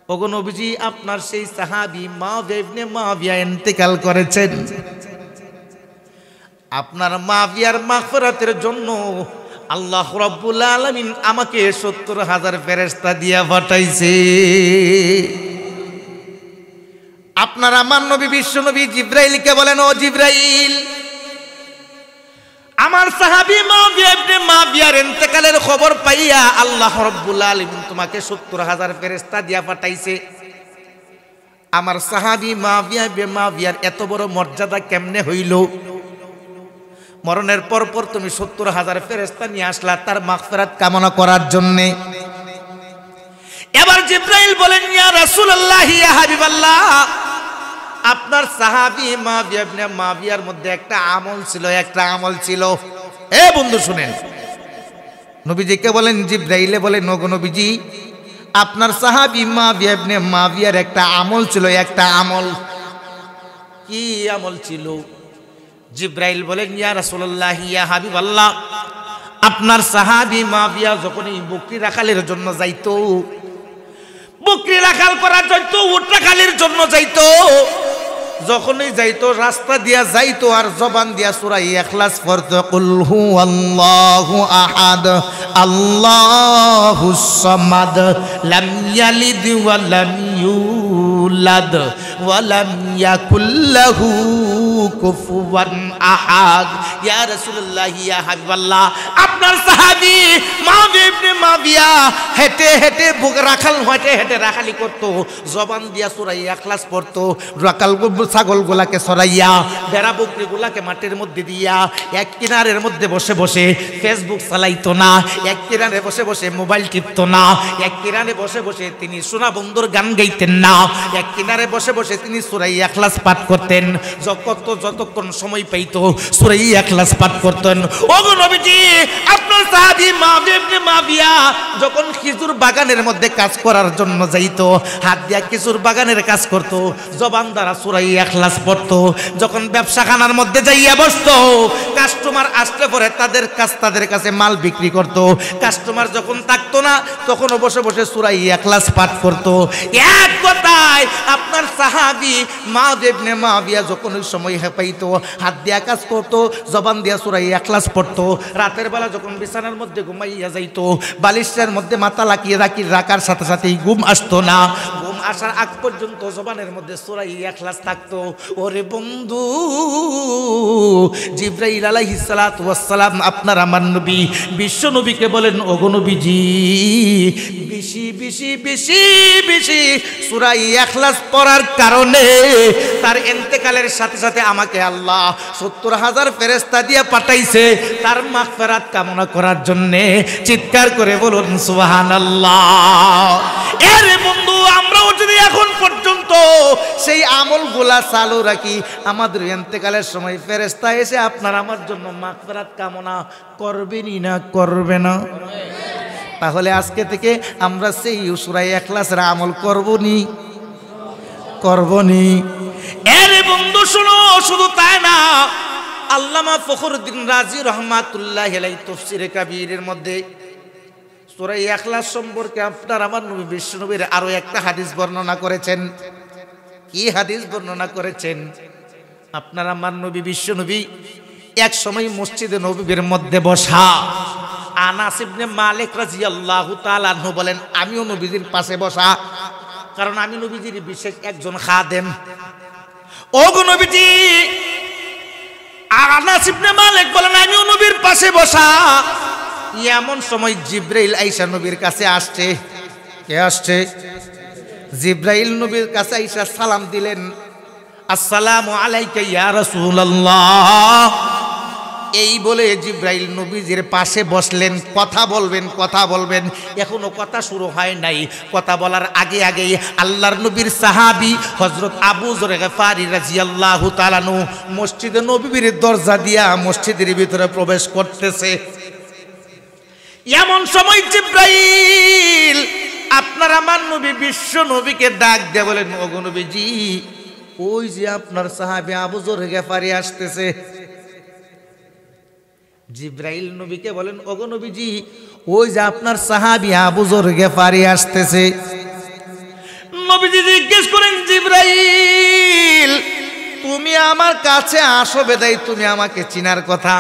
ওগো নবীজি, আপনার সেই সাহাবী মাবিয়া ইবনে মাবিয়া ইন্তেকাল করেছেন। আপনার মাবিয়ার মাগফিরাতের জন্য আল্লাহ রাব্বুল আলামিন আমাকে 70,000 ফেরেশতা দিয়া পাঠাইছে। আপনার আমার নবী বিশ্ব নবী জিবরাইলকে বলেন, ও জিবরাইল, আমার সাহাবী মাবিয়া ইবনে মাবিয়ার ইন্তেকালের খবর পাইয়া আল্লাহ রাব্বুল আলামিন তোমাকে 70,000 ফেরেশতা দিয়া পাঠাইছে। আমার সাহাবী মাবিয়া ইবনে মাবিয়ার এত বড় মর্যাদা কেমনে হইল? মরণের পর পর তুমি 70,000 ফেরেশতা নিয়ে আসলা তার মাগফিরাত কামনা করার জন্য। এবার জিবরাইল বলেন, ইয়া রাসূলুল্লাহ, ইয়া হাবিবাল্লাহ, আপনার সাহাবী মাবিয়া ইবনে মাবিয়ার মধ্যে একটা আমল ছিল, একটা আমল ছিল। এ বন্ধু শুনেন, নবীজিকে বলেন, জিবরাইলে বলেন, ওগো নবীজি, আপনার সাহাবী মাবিয়া ইবনে মাবিয়ার একটা আমল ছিল, একটা আমল। কি আমল ছিল? জিবরাইল বলেন, ইয়া রাসূলুল্লাহ, ইয়া হাবিবাল্লাহ, আপনার সাহাবী মাবিয়া যখন এই বকরি রাখালের জন্য যাইতো, বকরি রাখাল করার জন্য, উট রাখালের জন্য যাইতো, যখনই যাইতো রাস্তা দিয়া যাইতো আর জবান দিয়া সূরা ইখলাস পড়তো, কুল হুয়াল্লাহু আহাদ আল্লাহুস সামাদ লাম ইয়ালিদ ওয়া লাম ইউলাদ ওয়া লাম ইয়াকুল লাহু কুফুয়ান আহাদ। ইয়া রাসূলুল্লাহ, ইয়া হাবিবাল্লাহ, আপনার সাহাবী মাবিয়া ইবনে মাবিয়া হেঁটে হেঁটে রাখাল হেঁটে হেঁটে রাখালি করতো, জবান দিয়া সূরা ইখলাস পড়তো, রাখাল ছাগলগুলাকে সরাইয়া বেড়া বকরিগুলাকে মাটির মধ্যে দিয়া এক কিনারের মধ্যে বসে বসে ফেসবুক চালাইতো না, এক কিনারে বসে বসে মোবাইল টিপতো না, এক কিনারে বসে বসে তিনি সোনা বন্ধুর গান গাইতেন না, এক কিনারে বসে বসে তিনি সূরা ইখলাস পাঠ করতেন। যতক্ষণ সময় পাইতো সূরা ইখলাস পাঠ করতেন। ওগো নবীজি, আপনার সাহাবী মাবিয়া ইবনে মাবিয়া যখন খেজুর বাগানের মধ্যে কাজ করার জন্য যাইতো, হাত দিয়া খেজুর বাগানের কাজ করতো, জবান দ্বারা সূরা ইখলাস পড়তো। যখন ব্যবসাখানার মধ্যে যাইয়া বসতো, কাস্টমার আসলে পরে তাদের কাছে মাল বিক্রি করতো। কাস্টমার যখন থাকতো না তখনও বসে বসে সূরা ইখলাস পাঠ করতো। এক কথায় আপনার সাহাবী মাবিয়া ইবনে মাবিয়া যখন ওই সময় পাইতো, হাত দিয়া কাজ করতো, জবান দিয়া সূরা ইখলাস পড়তো। রাতের বেলা যখন বিছানার মধ্যে ঘুমাইয়া যাইতো, বালিশের মধ্যে মাথা রাখার সাথে সাথেই ঘুম আসতো না। ঘুম আসার আগ পর্যন্ত জবানের মধ্যে সূরা ইখলাস থাকতো। ওরে বন্ধু, জিবরাইল আলাইহিস সালাতু ওয়াস সালাম আপনার আমার নবী বিশ্ব নবীকে বলেন, ওগো নবীজি বেশি বেশি বেশি বেশি সূরা ইখলাস পড়ার কারণে তার ইন্তেকালের সাথে সাথে আমাকে আল্লাহ ৭০,০০০ ফেরেশতা দিয়ে পাঠাইছে তার মাগফিরাত কামনা করার জন্য। চিৎকার করে বলুন সুবহানাল্লাহ। এর বন্ধু, আমরাও যদি এখন পর্যন্ত সেই আমলগুলা চালু রাখি, আমাদের ইন্তেকালের সময় ফেরেশতা এসে আপনার আমার জন্য মাগফিরাত কামনা করবেনই না করবে না? তাহলে আজকে থেকে আমরা সেই সূরা ইখলাসের আমল করবনি। এর বন্ধু শুনো, শুধু তাই না, আল্লামা ফখরুদ্দিন রাজি রহমাতুল্লাহি আলাইহি তাফসীরে কাবীরের মধ্যে সূরা ইখলাস সম্পর্কে আপনার আমার নবী বিশ্বনবীর আরো একটা হাদিস বর্ণনা করেছেন। কি হাদিস বর্ণনা করেছেন? আপনার আমার নবী বিশ্বনবী এক সময় মসজিদে নববীর মধ্যে বসা। আনাস ইবনে মালিক রাদিয়াল্লাহু তাআলা আনহু বলেন, আমিও নবীজির পাশে বসা, কারণ আমি নবীজির বিশেষ একজন খাদেম। ওগো নবীজি, আনাস ইবনে মালিক বলেন আমিও নবীর পাশে বসা। এমন সময় জিবরাইল আইসা নবীর কাছে আসছে। কে আসছে? জিবরাইল নবীর কাছে আইসা সালাম দিলেন, আসসালামু আলাইকা ইয়া রাসূলুল্লাহ। এই বলে জিবরাইল নবীজির পাশে বসলেন। কথা বলবেন। এখনো কথা শুরু হয় নাই। কথা বলার আগে আগেই আল্লাহর নবীর সাহাবী হযরত আবু যর গফারি রাদিয়াল্লাহু তাআলা আনহু মসজিদে নববীর দরজা দিয়া মসজিদের ভিতরে প্রবেশ করতেছে। এমন সময় জিবরাইল আপনার আমার নবী বিশ্ব নবীকে ডাক দিয়ে বলেন, ওগো নবীজি, ওই যে আপনার সাহাবী আবু যর গফারি আসতেছে। জিবরাইল নবীকে বলেন, ওগো নবীজি, ওই যে আপনার সাহাবী আবু যর গফারি আসতেছে। নবীজি জিজ্ঞেস করেন, জিবরাইল তুমি আমার কাছে আসো বেদাই তুমি আমাকে চিনার কথা,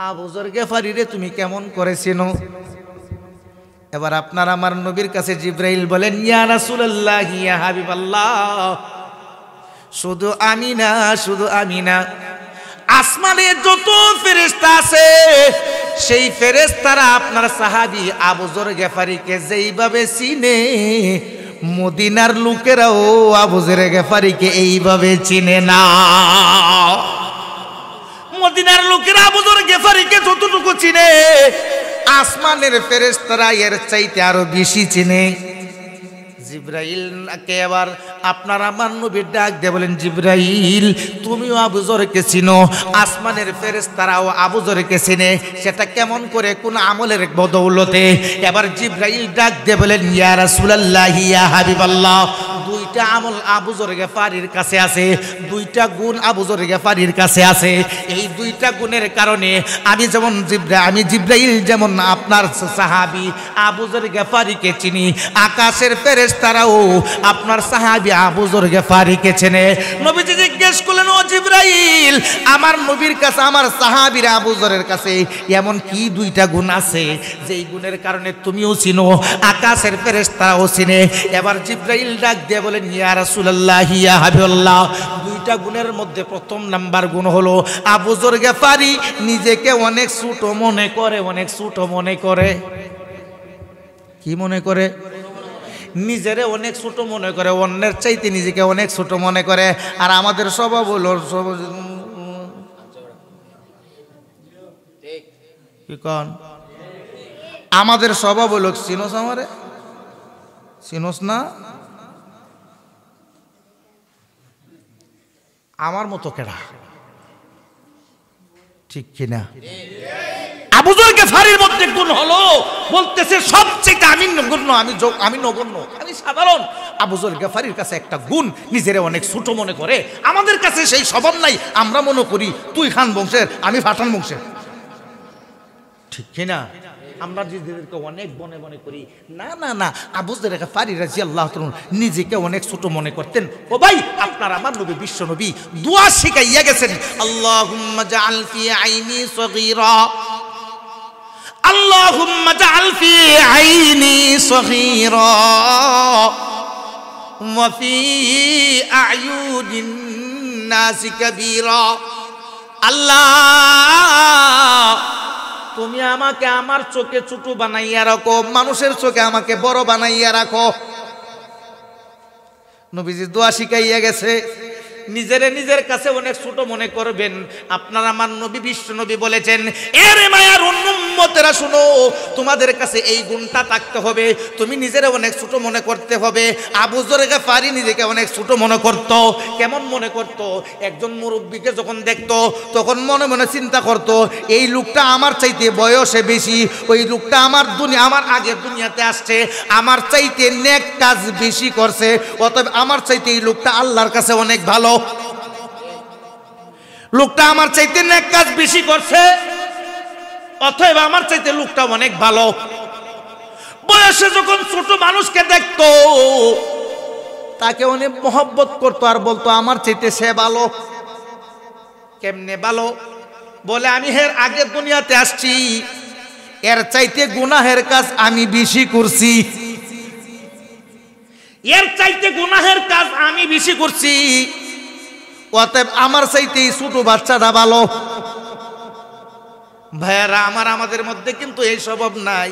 আবু যর গফারি রে তুমি কেমন করে চিনো? এবার আপনার আমার নবীর কাছে জিবরাইল বলেন, ইয়া রাসূলুল্লাহ, ইয়া হাবিবাল্লাহ, শুধু আমি না আসমানে যত ফেরেশতা আছে সেই ফেরেশতারা আপনার সাহাবী আবু যর গফারিকে যেইভাবে চিনে, মদিনার লোকেরাও আবু যর গফারিকে এইভাবে চিনে না। মদিনার লোকেরা আবু যর গফারিকে যতটুকু চিনে, আসমানের ফেরেশতারা এর চাইতে আরো বেশি চিনে। জিবরাইলকে এবার আপনার আমার নবী ডাক দিয়ে বলেন, জিবরাইল তুমিও আবু যরকে চিনো, আসমানের ফেরেশতারাও আবু যরকে চিনে, সেটা কেমন করে, কোন আমলের বদৌলতে? এবার জিবরাইল ডাক দিয়ে বলেন, ইয়া রাসূলুল্লাহ, ইয়া হাবিবাল্লাহ, দুইটা আমল আবু যর গফারির কাছে আছে, দুইটা গুণ আবু যর গফারির কাছে আছে। এই দুইটা গুণের কারণে আমি জিবরাইল যেমন আপনার সাহাবী আবু যর গফারিকে চিনি, আকাশের ফেরেশতারাও আপনার সাহাবী আবু যর গফারিকে চেনে। নবীজি জিজ্ঞেস করলেন, ও জিবরাইল, আমার নবীর কাছে আমার সাহাবীর আবু যরের কাছে এমন কি দুইটা গুণ আছে যেই গুণের কারণে তুমিও চিনো, আকাশের ফেরেশতারাও চিনে? এবার জিবরাইল ডাক দিয়ে বলেন, ইয়া রাসূলুল্লাহ, ইয়া হাবিবাল্লাহ, দুইটা গুণের মধ্যে প্রথম নাম্বার গুণ হলো আবু যর গফারি নিজেকে অনেক ছোট মনে করে। কি মনে করে? নিজেরে অনেক ছোট মনে করে, অন্যের চাইতে নিজেকে অনেক ছোট মনে করে। আর আমাদের স্বভাব হলো আমাদের স্বভাব হলো, চিনোস আমারে, চিনোস না, আমার মতো কেডা, ঠিক কিনা? আবু যর গফারির মধ্যে গুণ হলো বলতেছে সবচেয়ে আমি নগণ্য, আমি সাধারণ। আবু যর গফারির কাছে একটা গুণ, নিজেরে অনেক ছোট মনে করে। আমাদের কাছে সেই স্বভাব নাই, আমরা মনে করি তুই খান বংশের, আমি পাঠান বংশের, ঠিক কিনা? আমরা নিজেদেরকে অনেক মনে করি। না, আবু যর গফারি রাদিয়াল্লাহু তাআলা নিজেকে অনেক ছোট মনে করতেন। ও ভাই, আপনার আমার নবী বিশ্ব নবী দোয়া শিখাইয়া গেছেন, আল্লাহুম্মা জাআল ফি আইনি সগীরা, আল্লাহুম্মা জাআল ফি আইনি সগীরা ওয়া ফি আয়ুনিন নাসি কাবীরা। আল্লাহ তুমি আমাকে আমার চোখে ছোট বানাইয়া রাখো, মানুষের চোখে আমাকে বড় বানাইয়া রাখো। নবীজি দোয়া শিখাইয়া গেছে, নিজের কাছে অনেক ছোট মনে করবেন। আপনার আমার নবী বিশ্ব নবী বলেছেন, এরে মায়ার উম্মতেরা শুনো, তোমাদের কাছে এই গুণটা থাকতে হবে, তুমি নিজেরে অনেক ছোট মনে করতে হবে। আবু যর গফারি নিজেকে অনেক ছোট মনে করত। কেমন মনে করত? একজন মুরব্বীকে যখন দেখতো তখন মনে মনে চিন্তা করত, এই লোকটা আমার চাইতে বয়সে বেশি, ওই লোকটা আমার আগে দুনিয়াতে আসছে, আমার চাইতে নেক কাজ বেশি করছে, অতএব আমার চাইতে এই লোকটা আল্লাহর কাছে অনেক ভালো। লোকটা আমার চাইতে নেক কাজ বেশি করছে, অতএব আমার চাইতে লোকটা অনেক ভালো। বয়সে যখন ছোট মানুষকে দেখতো তাকে অনেক মহব্বত করতো আর বলতো আমার চাইতে সে ভালো। কেমনে ভালো? বলে আমি এর আগে দুনিয়াতে আসছি, এর চাইতে গুনাহের কাজ আমি বেশি করছি, এর চাইতে গুনাহের কাজ আমি বেশি করছি, অতএব আমার চাইতে ছোট বাচ্চাটা ভালো। ভাইয়ারা আমার, আমাদের মধ্যে কিন্তু এই স্বভাব নাই।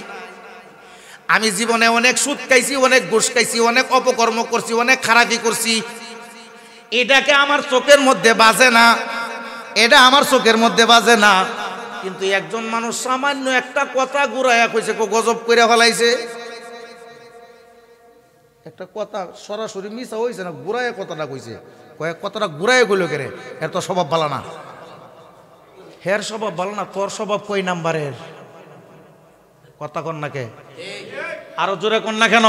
আমি জীবনে অনেক সুদ খাইছি, অনেক ঘুষ খাইছি, অনেক অপকর্ম করছি, অনেক খারাপি করছি, এটাকে আমার চোখের মধ্যে বাজে না, এটা আমার চোখের মধ্যে বাজে না। কিন্তু একজন মানুষ সামান্য একটা কথা ঘুরাইয়া কইছে, গজব করে ফেলাইছে। একটা কথা সরাসরি মিশা হয়েছে না, ঘুরাইয়া কথাটা কইছে, কয়েক কথাটা ঘুরাইয়া কইল কেরে, এর তো স্বভাব ভালো না। হের স্বভাব ভালো না, তোর স্বভাব কই নাম্বারের? কথা কন না কে? আরো জোরে কন না কেন?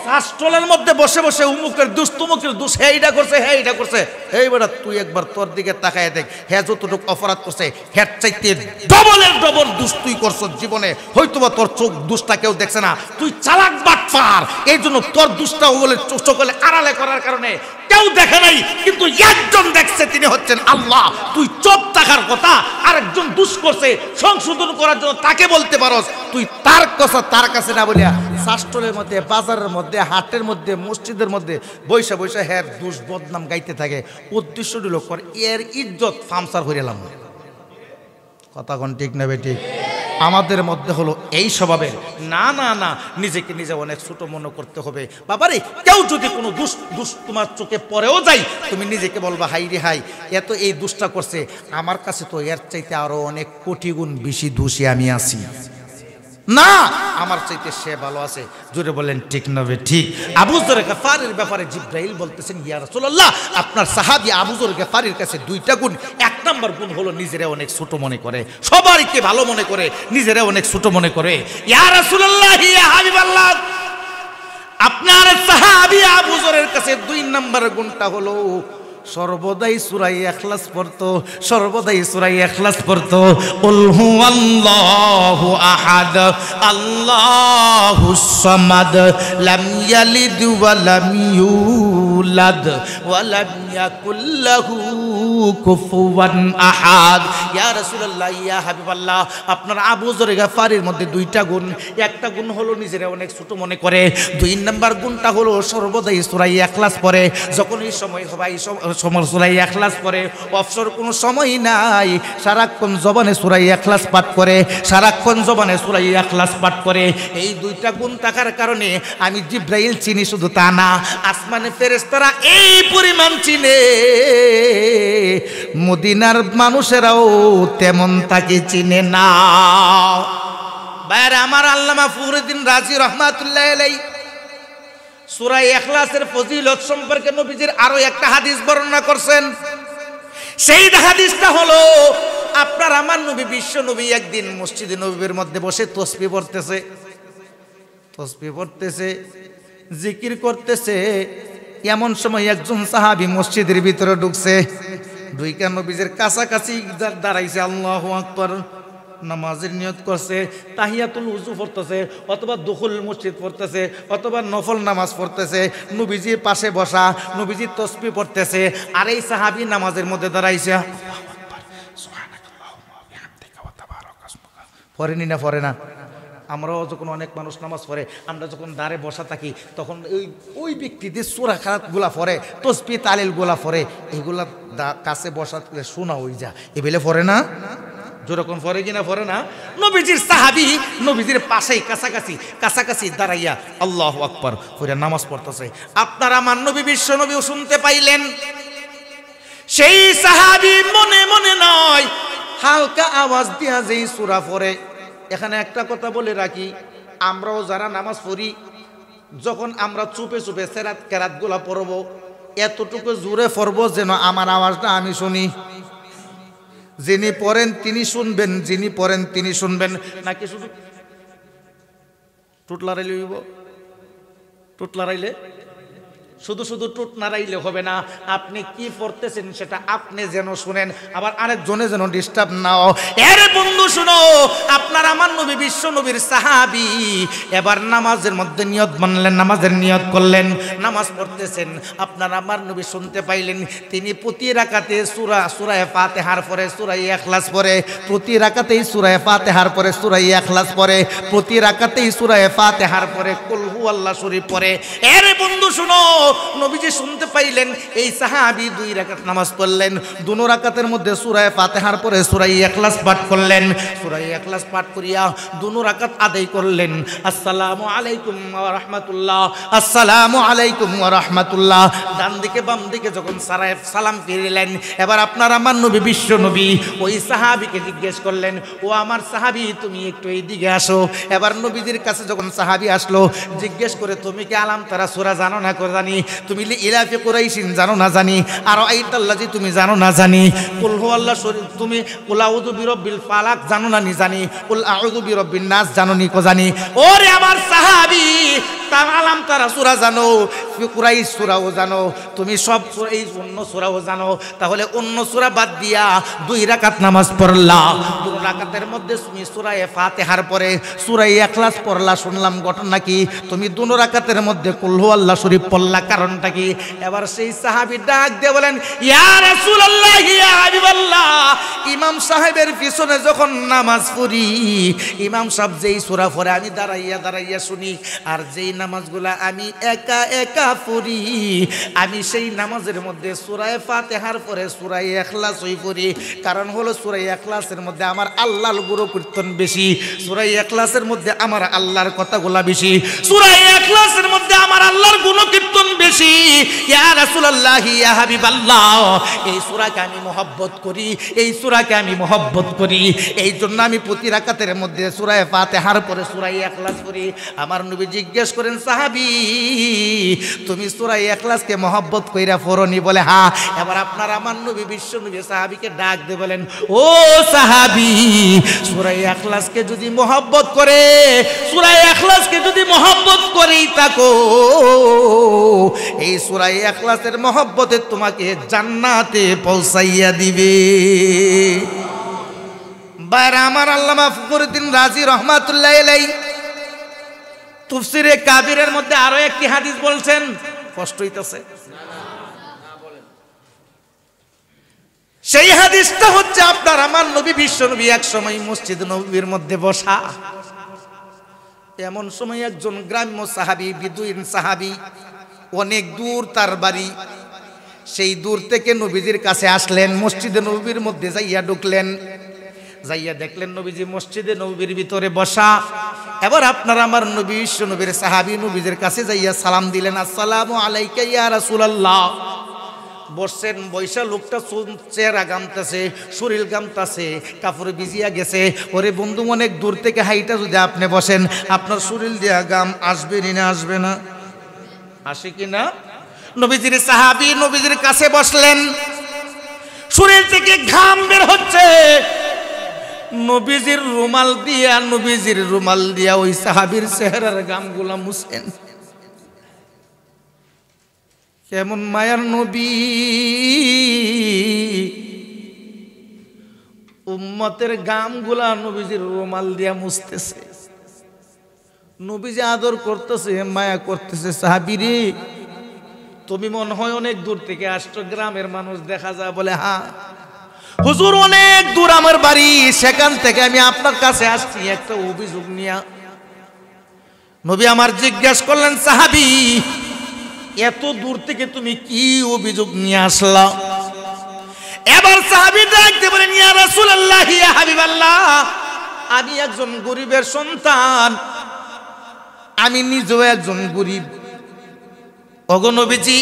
শাস্ত্রের মধ্যে বসে বসে উমুকের দুষ তুমুকের দুষ, হে এইটা করছে, হে এইটা করছে। এই বেটা তুই একবার তোর দিকে তাকায় দেখ, হে যতটুকু অপরাধ করছে হের চাইতে ডবলের ডবল দুষ তুই করছ জীবনে। হয়তোবা তোর চোখ দুষটা কেউ দেখছে না, তুই চালাক বাটপার, এই জন্য তোর দুষটা বলে চোখলে আড়ালে করার কারণে কেউ দেখে নাই, কিন্তু একজন দেখছে, তিনি হচ্ছেন আল্লাহ। তুই চোখ থাকার কথা, আরেকজন দুষ করছে, সংশোধন করার জন্য তাকে বলতে পারস, তুই তার কথা তার কাছে না বলিয়া শাস্ত্রের মধ্যে, বাজারের মধ্যে, হাটের মধ্যে, মসজিদের মধ্যে বৈশা বৈশা হ্যার দুষ বদনাম গাইতে থাকে। উদ্দেশ্য দিল কর এর ইজ্জত ফামসার হইলাম। কথা কোন ঠিক না বেটি? আমাদের মধ্যে হলো এই স্বভাবের। না না না, নিজেকে নিজে অনেক ছোট মনে করতে হবে। বাবারে, কেউ যদি কোনো দুষ তোমার চোখে পড়েও যায়, তুমি নিজেকে বলবা হাই রে হাই, এত এই দুষ্টা করছে, আমার কাছে তো এর চাইতে আরো অনেক কোটি গুণ বেশি দোষী আমি আছি, না আমার চাইতে সে ভালো আছে। জোরে বলেন ঠিক না বে ঠিক? আবু যর গফারির ব্যাপারে জিবরাইল বলতেছেন, ইয়া রাসূলুল্লাহ, আপনার সাহাবী আবু যর গফারির কাছে দুইটা গুণ। এক নাম্বার গুণ হলো নিজেরা অনেক ছোট মনে করে, সবাইকে ভালো মনে করে, নিজেরা অনেক ছোট মনে করে। ইয়া রাসূলুল্লাহ, ইয়া হাবিবাল্লাহ, আপনার সাহাবী আবু যরের কাছে দুই নাম্বার গুণটা হলো সর্বদাই সূরা ইখলাস পড়তো, সর্বদাই সূরা ইখলাস পড়তো। কুল হুয়াল্লাহু আহাদ আল্লাহুস সামাদ লাম ইয়ালিদ ওয়া লাম ইউলাদ ওয়া লাম ইয়াকুল লাহু কুফুয়ান আহাদ। ইয়া রাসূলুল্লাহ, ইয়া হাবিবাল্লাহ, আপনার আবু যর গফারির মধ্যে দুইটা গুণ। একটা গুণ হলো নিজেরা অনেক ছোট মনে করে, দুই নাম্বার গুণটা হলো সর্বদাই সূরা ইখলাস পড়ে। যখন এই সময় সবাই সূরা ইখলাস পড়ে, অবসর কোনো সময় নাই, সারাক্ষণ জবানে সূরা ইখলাস পাঠ করে, সারাক্ষণ জবানে সূরা ইখলাস পাঠ করে। এই দুইটা গুণ থাকার কারণে আমি জিবরাইল চিনি, শুধু তা না, আসমানে ফেরেশতারা এই পরিমাণ চিনে, মদিনার মানুষেরাও তেমন তাকে চিনে না। বাইরে আমার আল্লামা ফখরুদ্দীন রাজি রহমাতুল্লাহ আলাইহি সূরা ইখলাসের ফজিলত সম্পর্কে নবীজির আরো একটা হাদিস বর্ণনা করছেন। সেই হাদিসটা হলো, আপনার আমার নবী বিশ্ব নবী একদিন মসজিদে নববীর মধ্যে বসে তসবিহ পড়তেছে, জিকির করতেছে। এমন সময় একজন সাহাবী মসজিদের ভিতরে ঢুকছে, ঢুইকা নবীজির কাছাকাছি দাঁড়াইছে, আল্লাহু আকবার নামাজের নিয়ত করছে, তাহিয়াতুল উযু পড়তেছে, অথবা দুখুল মসজিদ পড়তেছে, অথবা নফল নামাজ পড়তেছে। নবীজির পাশে বসা, নবীজি তাসবিহ পড়তেছে, আর এই সাহাবী নামাজের মধ্যে দাঁড়াইছে। পড়েনি না? পড়ে না? আমরাও যখন অনেক মানুষ নামাজ পড়ে, আমরা যখন দাঁড়ে বসা থাকি তখন ওই ব্যক্তিদের সূরা খারাতগুলা পড়ে, তসবিহ তালিলগুলা পড়ে, এইগুলা কাছে বসা শোনা হয়ে যা এবেলে পড়ে না, যেরকম পড়ে কিনা পড়ে না। নবীজির সাহাবী নবীজির পাশেই কাছাকাছি দাঁড়াইয়া আল্লাহু আকবার পড়ে নামাজ পড়তেছে। আপনারা আমার নবী বিশ্ব নবীও শুনতে পাইলেন। সেই সাহাবী মনে মনে নয়, হালকা আওয়াজ দিয়া যেই সূরা পড়ে। এখানে একটা কথা বলে রাখি, আমরাও যারা নামাজ পড়ি, যখন আমরা চুপে চুপে কেরাতগুলা পড়ব, এতটুকু জোরে পড়ব যেন আমার আওয়াজটা আমি শুনি। যিনি পড়েন তিনি শুনবেন, যিনি পড়েন তিনি শুনবেন, নাকি শুধু টুট লড়াইলে হইব? টুট লড়াইলে শুধু টুট নাড়াইলে হবে না, আপনি কি পড়তেছেন সেটা আপনি যেন শুনেন, আবার আরেকজনে যেন ডিস্টার্ব নাও। এর বন্ধু শুনো, আপনার আমার নবী বিশ্ব নবীর সাহাবী এবার নামাজের মধ্যে নিয়ত বানলেন, নামাজের নিয়ত করলেন, নামাজ পড়তেছেন। আপনার আমার নবী শুনতে পাইলেন তিনি প্রতি রাকাতে সূরা ফাতিহার পরে সূরা ইখলাস পড়ে, প্রতি রাকাতেই সূরা ফাতিহার পরে সূরা ইখলাস পড়ে, প্রতি রাকাতেই সূরা ফাতিহার পরে কুল হুয়াল্লাহ শরীফ পড়ে। এর বন্ধু শুনো, নবীজি শুনতে পাইলেন এই সাহাবী 2 রাকাত নামাজ পড়লেন, 2 রাকাতের মধ্যে সূরা ফাতিহার পরে সূরা ইখলাস পাঠ করলেন, সূরা ইখলাস পাঠ করিয়া 2 রাকাত আদায় করলেন। আসসালামু আলাইকুম ওয়া রাহমাতুল্লাহ, আসসালামু আলাইকুম ওয়া রাহমাতুল্লাহ। ডান দিকে বাম দিকে যখন সালাম ফিরিলেন, এবার আপনার আমার নবী বিশ্ব নবী ওই সাহাবীকে জিজ্ঞেস করলেন, ও আমার সাহাবী তুমি একটু এইদিকে আসো। এবার নবীজির কাছে যখন সাহাবী আসলো, জিজ্ঞেস করে তুমি কি আলাম তারা সূরা জানো না করে জানি, তুমি ইলাফি কুরাইশিন জানো না জানি, আর আইতাল্লাজি তুমি জানো না জানি, কুল হুয়াল্লাহ শরীফ তুমি কুল আউযু বিরাব্বিল ফালাক জানো না নি জানি, কুল আউযু বিরাব্বিন নাস জানো নি কো জানি। ওরে আমার সাহাবী, আলাম তারা সূরা জানো, কুরাইশ সূরাও জানো, তুমি সব এই অন্য সূরাও জানো, তাহলে অন্য সূরা বাদ দিয়া 2 রাকাত নামাজ পড়লা। 2 রাকাতের মধ্যে তুমি সূরা ফাতিহার পরে সূরা ইখলাস পড়লা, শুনলাম ঘটনা কি? তুমি 2 রাকাতের মধ্যে কুল হুয়াল্লাহ শরীফ পড়লা, কারণটা কি? এবার সেই সাহাবী ডাক দিয়ে বলেন, ইয়া রাসূলুল্লাহ, ইয়া হাবিবাল্লাহ, ইমাম সাহেবের পিছনে যখন নামাজ পড়ি, ইমাম সাহেব যেই সূরা পড়ে আমি দাঁড়াইয়া শুনি, আর যেই নামাজগুলা আমি একা একা পড়ি, আমি সেই নামাজের মধ্যে সূরা ফাতিহার পরে সূরা ইখলাসই পড়ি। কারণ হলো সূরা ইখলাসের মধ্যে আমার আল্লাহর গুণকীর্তন বেশি, সূরা ইখলাসের মধ্যে আমার আল্লাহর কথাগুলা বেশি, সূরা ইখলাসের মধ্যে আমার আল্লাহর গুণকীর্তন বেশি। ইয়া রাসূলুল্লাহ, ইয়া হাবিবাল্লাহ, এই সূরাকে আমি মহব্বত করি, এই সূরাকে আমি মহব্বত করি, এই জন্য আমি প্রতি রাকাতের মধ্যে সূরা ফাতিহার পরে সূরা ইখলাস পড়ি। আমার নবী জিজ্ঞেস করেন, সাহাবী তুমি সূরা ইখলাসকে মহব্বত কইরা পড়নি? বলে হ্যাঁ। এবার আপনার আমার নবী বিশ্ব নবী সাহাবীকে ডাক দিয়ে বলেন, ও সাহাবী, সূরা ইখলাসকে যদি মহব্বত করে, সূরা ইখলাসকে যদি মহব্বত করেই থাকো, এই সূরা ইখলাসের মহব্বতে তোমাকে জান্নাতে পৌঁছাইয়া দিবে। বাইরে আমার আল্লামা ফখরুদ্দিন রাজি রহমাতুল্লাহ আলাইহি তাফসীরে কাবিরের মধ্যে আরো একটি হাদিস বলছেন, কষ্ট হইতাছে। সেই হাদিসটা হচ্ছে আপনার আমার নবী বিশ্ব নবী এক সময় মসজিদ নববীর মধ্যে বসা, এমন সময় একজন গ্রাম্য সাহাবী, বিদুইন সাহাবী, অনেক দূর তার বাড়ি, সেই দূর থেকে নবীজির কাছে আসলেন, মসজিদে নববীর মধ্যে যাইয়া ঢুকলেন, যাইয়া দেখলেন নবীজি মসজিদে নববীর ভিতরে বসা। এবার আপনার আমার নবী বিশ্ব নবীর সাহাবী নবীজির কাছে যাইয়া সালাম দিলেন, আসসালামু আলাইকা ইয়া রাসূলুল্লাহ। বসছেন, বৈশা লোকটা চেহারা গামতাছে, শরীর গামতাছে, কাপড়ে ভিজিয়া গেছে। ওরে বন্ধু, অনেক দূর থেকে হাইটা যদি আপনি বসেন, আপনার শরীর দিয়া গাম আসবে না আসবে না? আসে কি না? নবীজির সাহাবী নবীজির কাছে বসলেন, শরীর থেকে ঘাম বের হচ্ছে, নবীজির রুমাল দিয়া ওই সাহাবীর চেহারার গামগুলা মুছেন। কেমন মায়ার নবী, উম্মতের গামগুলা নবীজির রুমাল দিয়া মুছতেছে, নবীজি আদর করতেছে, মায়া করতেছে। সাহাবীরে, তুমি মনে হয় অনেক দূর থেকে আসছো, গ্রামের মানুষ দেখা যায়? বলে হ্যাঁ হুজুর, অনেক দূর আমার বাড়ি, সেখান থেকে আমি আপনার কাছে আসছি একটা অভিযোগ নিয়ে। নবী আমার জিজ্ঞেস করলেন, সাহাবী এত দূর থেকে তুমি কি অভিযোগ নিয়ে আসলা? এবার সাহাবী ডাকতে বলেন, ইয়া রাসূলুল্লাহ, ইয়া হাবিবাল্লাহ, আমি একজন গরিবের সন্তান, আমি নিজেও একজন গরিব। ওগো নবীজি,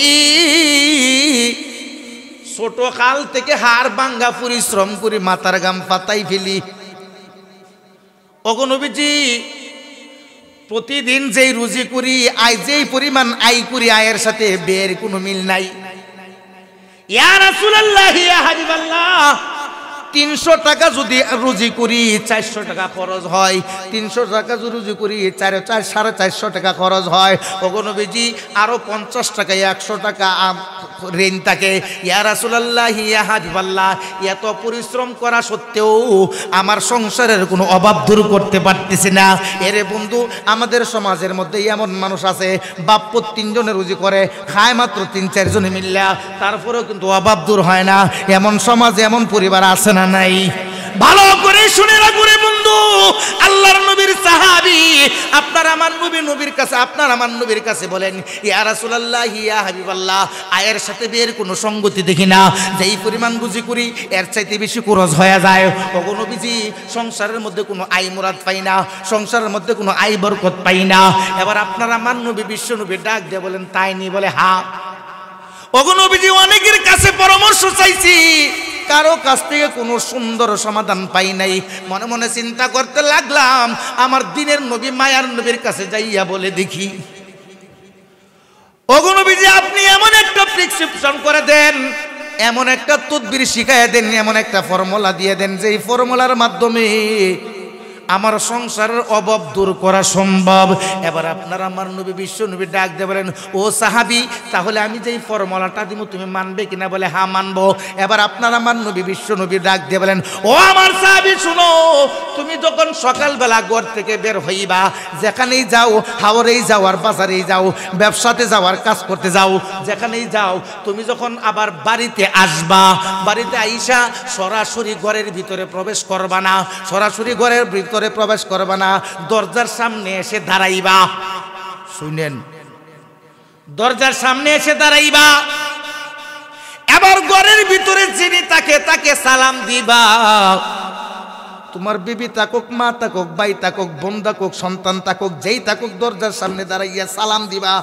ছোট কাল থেকে হাড় ভাঙ্গা পরিশ্রম করি, মাথার ঘাম পাতাই ফেলি। ওগো নবীজি, প্রতিদিন যেই রুজি করি, যেই পরিমাণ আয় করি, আয়ের সাথে ব্যয়ের কোনো মিল নাই। ইয়া রাসূলুল্লাহ, ইয়া হাবিবাল্লাহ, 300 টাকা যদি রুজি করি 400 টাকা খরচ হয়, 300 টাকা যদি রুজি করি 450 টাকা খরচ হয়। ওগো নবীজি, আরো 50 টাকা 100 টাকা ঋণ থাকে। ইয়া রাসূলুল্লাহ, ইয়া হাবিবাল্লাহ, এত পরিশ্রম করা সত্ত্বেও আমার সংসারের কোনো অভাব দূর করতে পারতেছি না। এরে বন্ধু, আমাদের সমাজের মধ্যে এমন মানুষ আছে, বাপ্য 3 জনে রুজি করে, খায় মাত্র 3-4 জনে মিল্লা, তারপরেও কিন্তু অভাব দূর হয় না। এমন সমাজ, এমন পরিবার আছে না নাই? ভালো করে শুনে রাখুন বন্ধু, আল্লাহর নবীর সাহাবী আপনার আমার নবীর কাছে, আপনার আমার নবীর কাছে বলেন, ইয়া রাসূলুল্লাহ, ইয়া হাবিবাল্লাহ, আয়ের সাথে বিয়ের কোনো সঙ্গতি দেখি না, যেই পরিমাণ রুজি করি এর চাইতে বেশি খরচ হয়ে যায়। ওগো নবীজি, সংসারের মধ্যে কোনো আয় মুরাদ পাই না, সংসারের মধ্যে কোনো আয় বরকত পাই না। এবার আপনার আমার নবী, বিশ্ব নবী ডাক দিয়ে বলেন, তাই নি? বলে হ্যাঁ। ওগো নবীজি, অনেকের কাছে পরামর্শ চাইছি, কারো কাছ থেকে কোনো সুন্দর সমাধান পাই নাই। মনে মনে চিন্তা করতে লাগলাম, আমার দিনের নবী মায়ার নবীর কাছে যাইয়া বলে দেখি। ওগো নবীজি, আপনি এমন একটা প্রেসক্রিপশন করে দেন, এমন একটা তদবির শিখাইয়া দেন, এমন একটা ফর্মুলা দিয়ে দেন, যেই ফর্মুলার মাধ্যমে আমার সংসারের অভাব দূর করা সম্ভব। এবার আপনার আমার নবী, বিশ্ব নবী ডাক দিয়ে বলেন, ও সাহাবী, তাহলে আমি যেই ফর্মুলাটা দিব তুমি মানবে কিনা? বলে হ্যাঁ মানবো। এবার আপনার আমার নবী, বিশ্ব নবী ডাক দিয়ে বলেন, ও আমার সাহাবী, শুনো, তুমি যখন সকালবেলা ঘর থেকে বের হইবা, যেখানেই যাও, হাওরেই যাও আর বাজারেই যাও, ব্যবসাতে যাও আর কাজ করতে যাও, যেখানেই যাও, তুমি যখন আবার বাড়িতে আসবা, বাড়িতে আইসা সরাসরি ঘরের ভিতরে প্রবেশ করবা না, সরাসরি ঘরের ভিতরে প্রবেশ করবা না, দরজার সামনে এসে দাঁড়াইবা। শুনেন, দরজার সামনে এসে দাঁড়াইবা। এবার ঘরের ভিতরে যিনি তাকে সালাম দিবা। তোমার বিবি থাকুক, মা থাকুক, ভাই থাকুক, বোন থাকুক, সন্তান থাকুক, যেই থাকুক, দরজার সামনে দাঁড়াইয়া সালাম দিবা,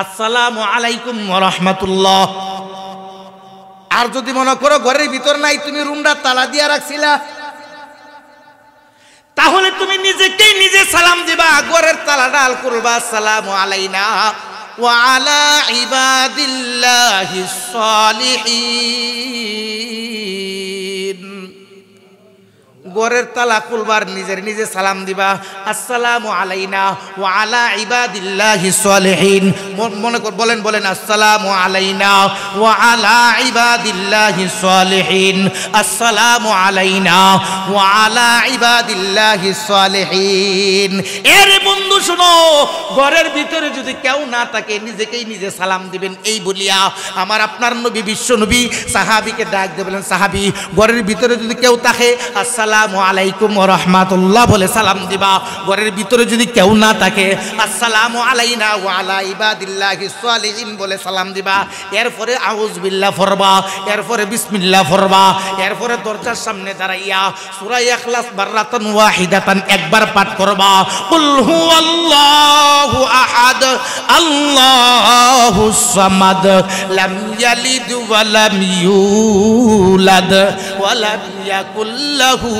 আসসালামু আলাইকুম ওয়া রাহমাতুল্লাহ। আর যদি মনে করো ঘরের ভিতর নাই, তুমি রুমটা তালা দিয়া রাখছিলা, তাহলে তুমি নিজেকেই নিজে সালাম দিবা, ঘরের তালাটা আল করবা, আসসালামু আলাইনা ওয়া আলা ইবাদিল্লাহিস সালিহিন। ঘরের তালা খুলবার নিজের নিজে সালাম দিবা, আসসালামু আলাইনা ওয়া আলা ইবাদিল্লাহিস সালিহিন। মনে কর, বলেন আসসালামু আলাইনা ওয়া আলা ইবাদিল্লাহিস সালিহিন, আসসালামু আলাইনা ওয়া আলা ইবাদিল্লাহিস সালিহিন। এর বন্ধু শুনো, ঘরের ভিতরে যদি কেউ না থাকে, নিজেকেই নিজে সালাম দিবেন। এই বলিয়া আমার আপনার নবী, বিশ্ব নবী সাহাবীকে ডাক দিয়ে বলেন, সাহাবী, ঘরের ভিতরে যদি কেউ থাকে, আসসালামু আলাইকুম ওয়া রাহমাতুল্লাহ বলে সালাম দিবা। ঘরের ভিতরে যদি কেউ না থাকে, আসসালামু আলাইনা ওয়া আলা ইবাদিল্লাহিস সালিহিন বলে সালাম দিবা। এরপরে আউযু বিল্লাহ পড়বা, এরপরে বিসমিল্লাহ পড়বা, এরপরে দরজার সামনে দাঁড়াইয়া সূরা ইখলাস বাররাতান ওয়াহিদাতান একবার পাঠ করবা। কুল হুয়াল্লাহু আহাদ, আল্লাহুস সামাদ, লাম ইয়ালিদ ওয়া লাম ইউলাদ ওয়া লাম ইয়াকুল লাহু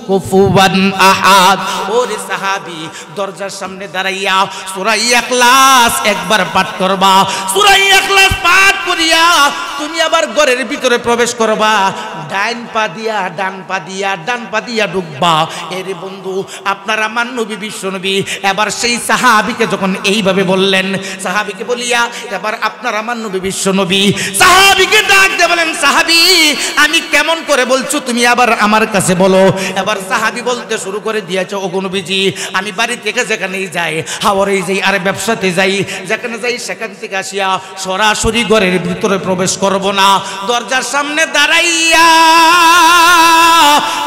কুফুয়ান আহাদ। ওরে সাহাবী, দরজার সামনে দাঁড়াইয়া সূরা ইখলাস একবার পাঠ করবা। সূরা ইখলাস পাঠ করিয়া তুমি আবার ঘরের ভিতরে প্রবেশ করবা, ডান পা দিয়া ডান পা দিয়া ঢুকবা। এর বন্ধু, আপনার আমার নবী, বিশ্ব নবী এবার সেই সাহাবীকে যখন এইভাবে বললেন, সাহাবীকে বলিয়া এবার আপনার আমার নবী, বিশ্ব নবী সাহাবীকে ডাক দিয়ে বলেন, সাহাবী, আমি কেমন করে বলছো, তুমি আবার আমার কাছে বলো। এবার সাহাবী বলতে শুরু করে দিয়েছে, ওগো নবীজি, আমি বাড়ি থেকে যেখানেই যাই, হাওরে যাই আর ব্যবসাতে যাই, যেখানে যাই সেখান থেকে আসিয়া সরাসরি ঘরের ভিতরে প্রবেশ করব না, দরজার সামনে দাঁড়াইয়া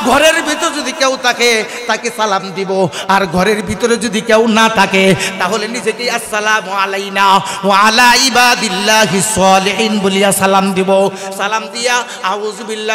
ঘরের ভিতর যদি কেউ থাকে তাকে সালাম দিব, আর ঘরের ভিতরে যদি কেউ না থাকে তাহলে নিজেকে আসসালামু আলাইনা ওয়া আলা ইবাদিল্লাহিস সালিহিন বলিয়া সালাম দিব। সালাম দিয়া আউযু বিল্লাহি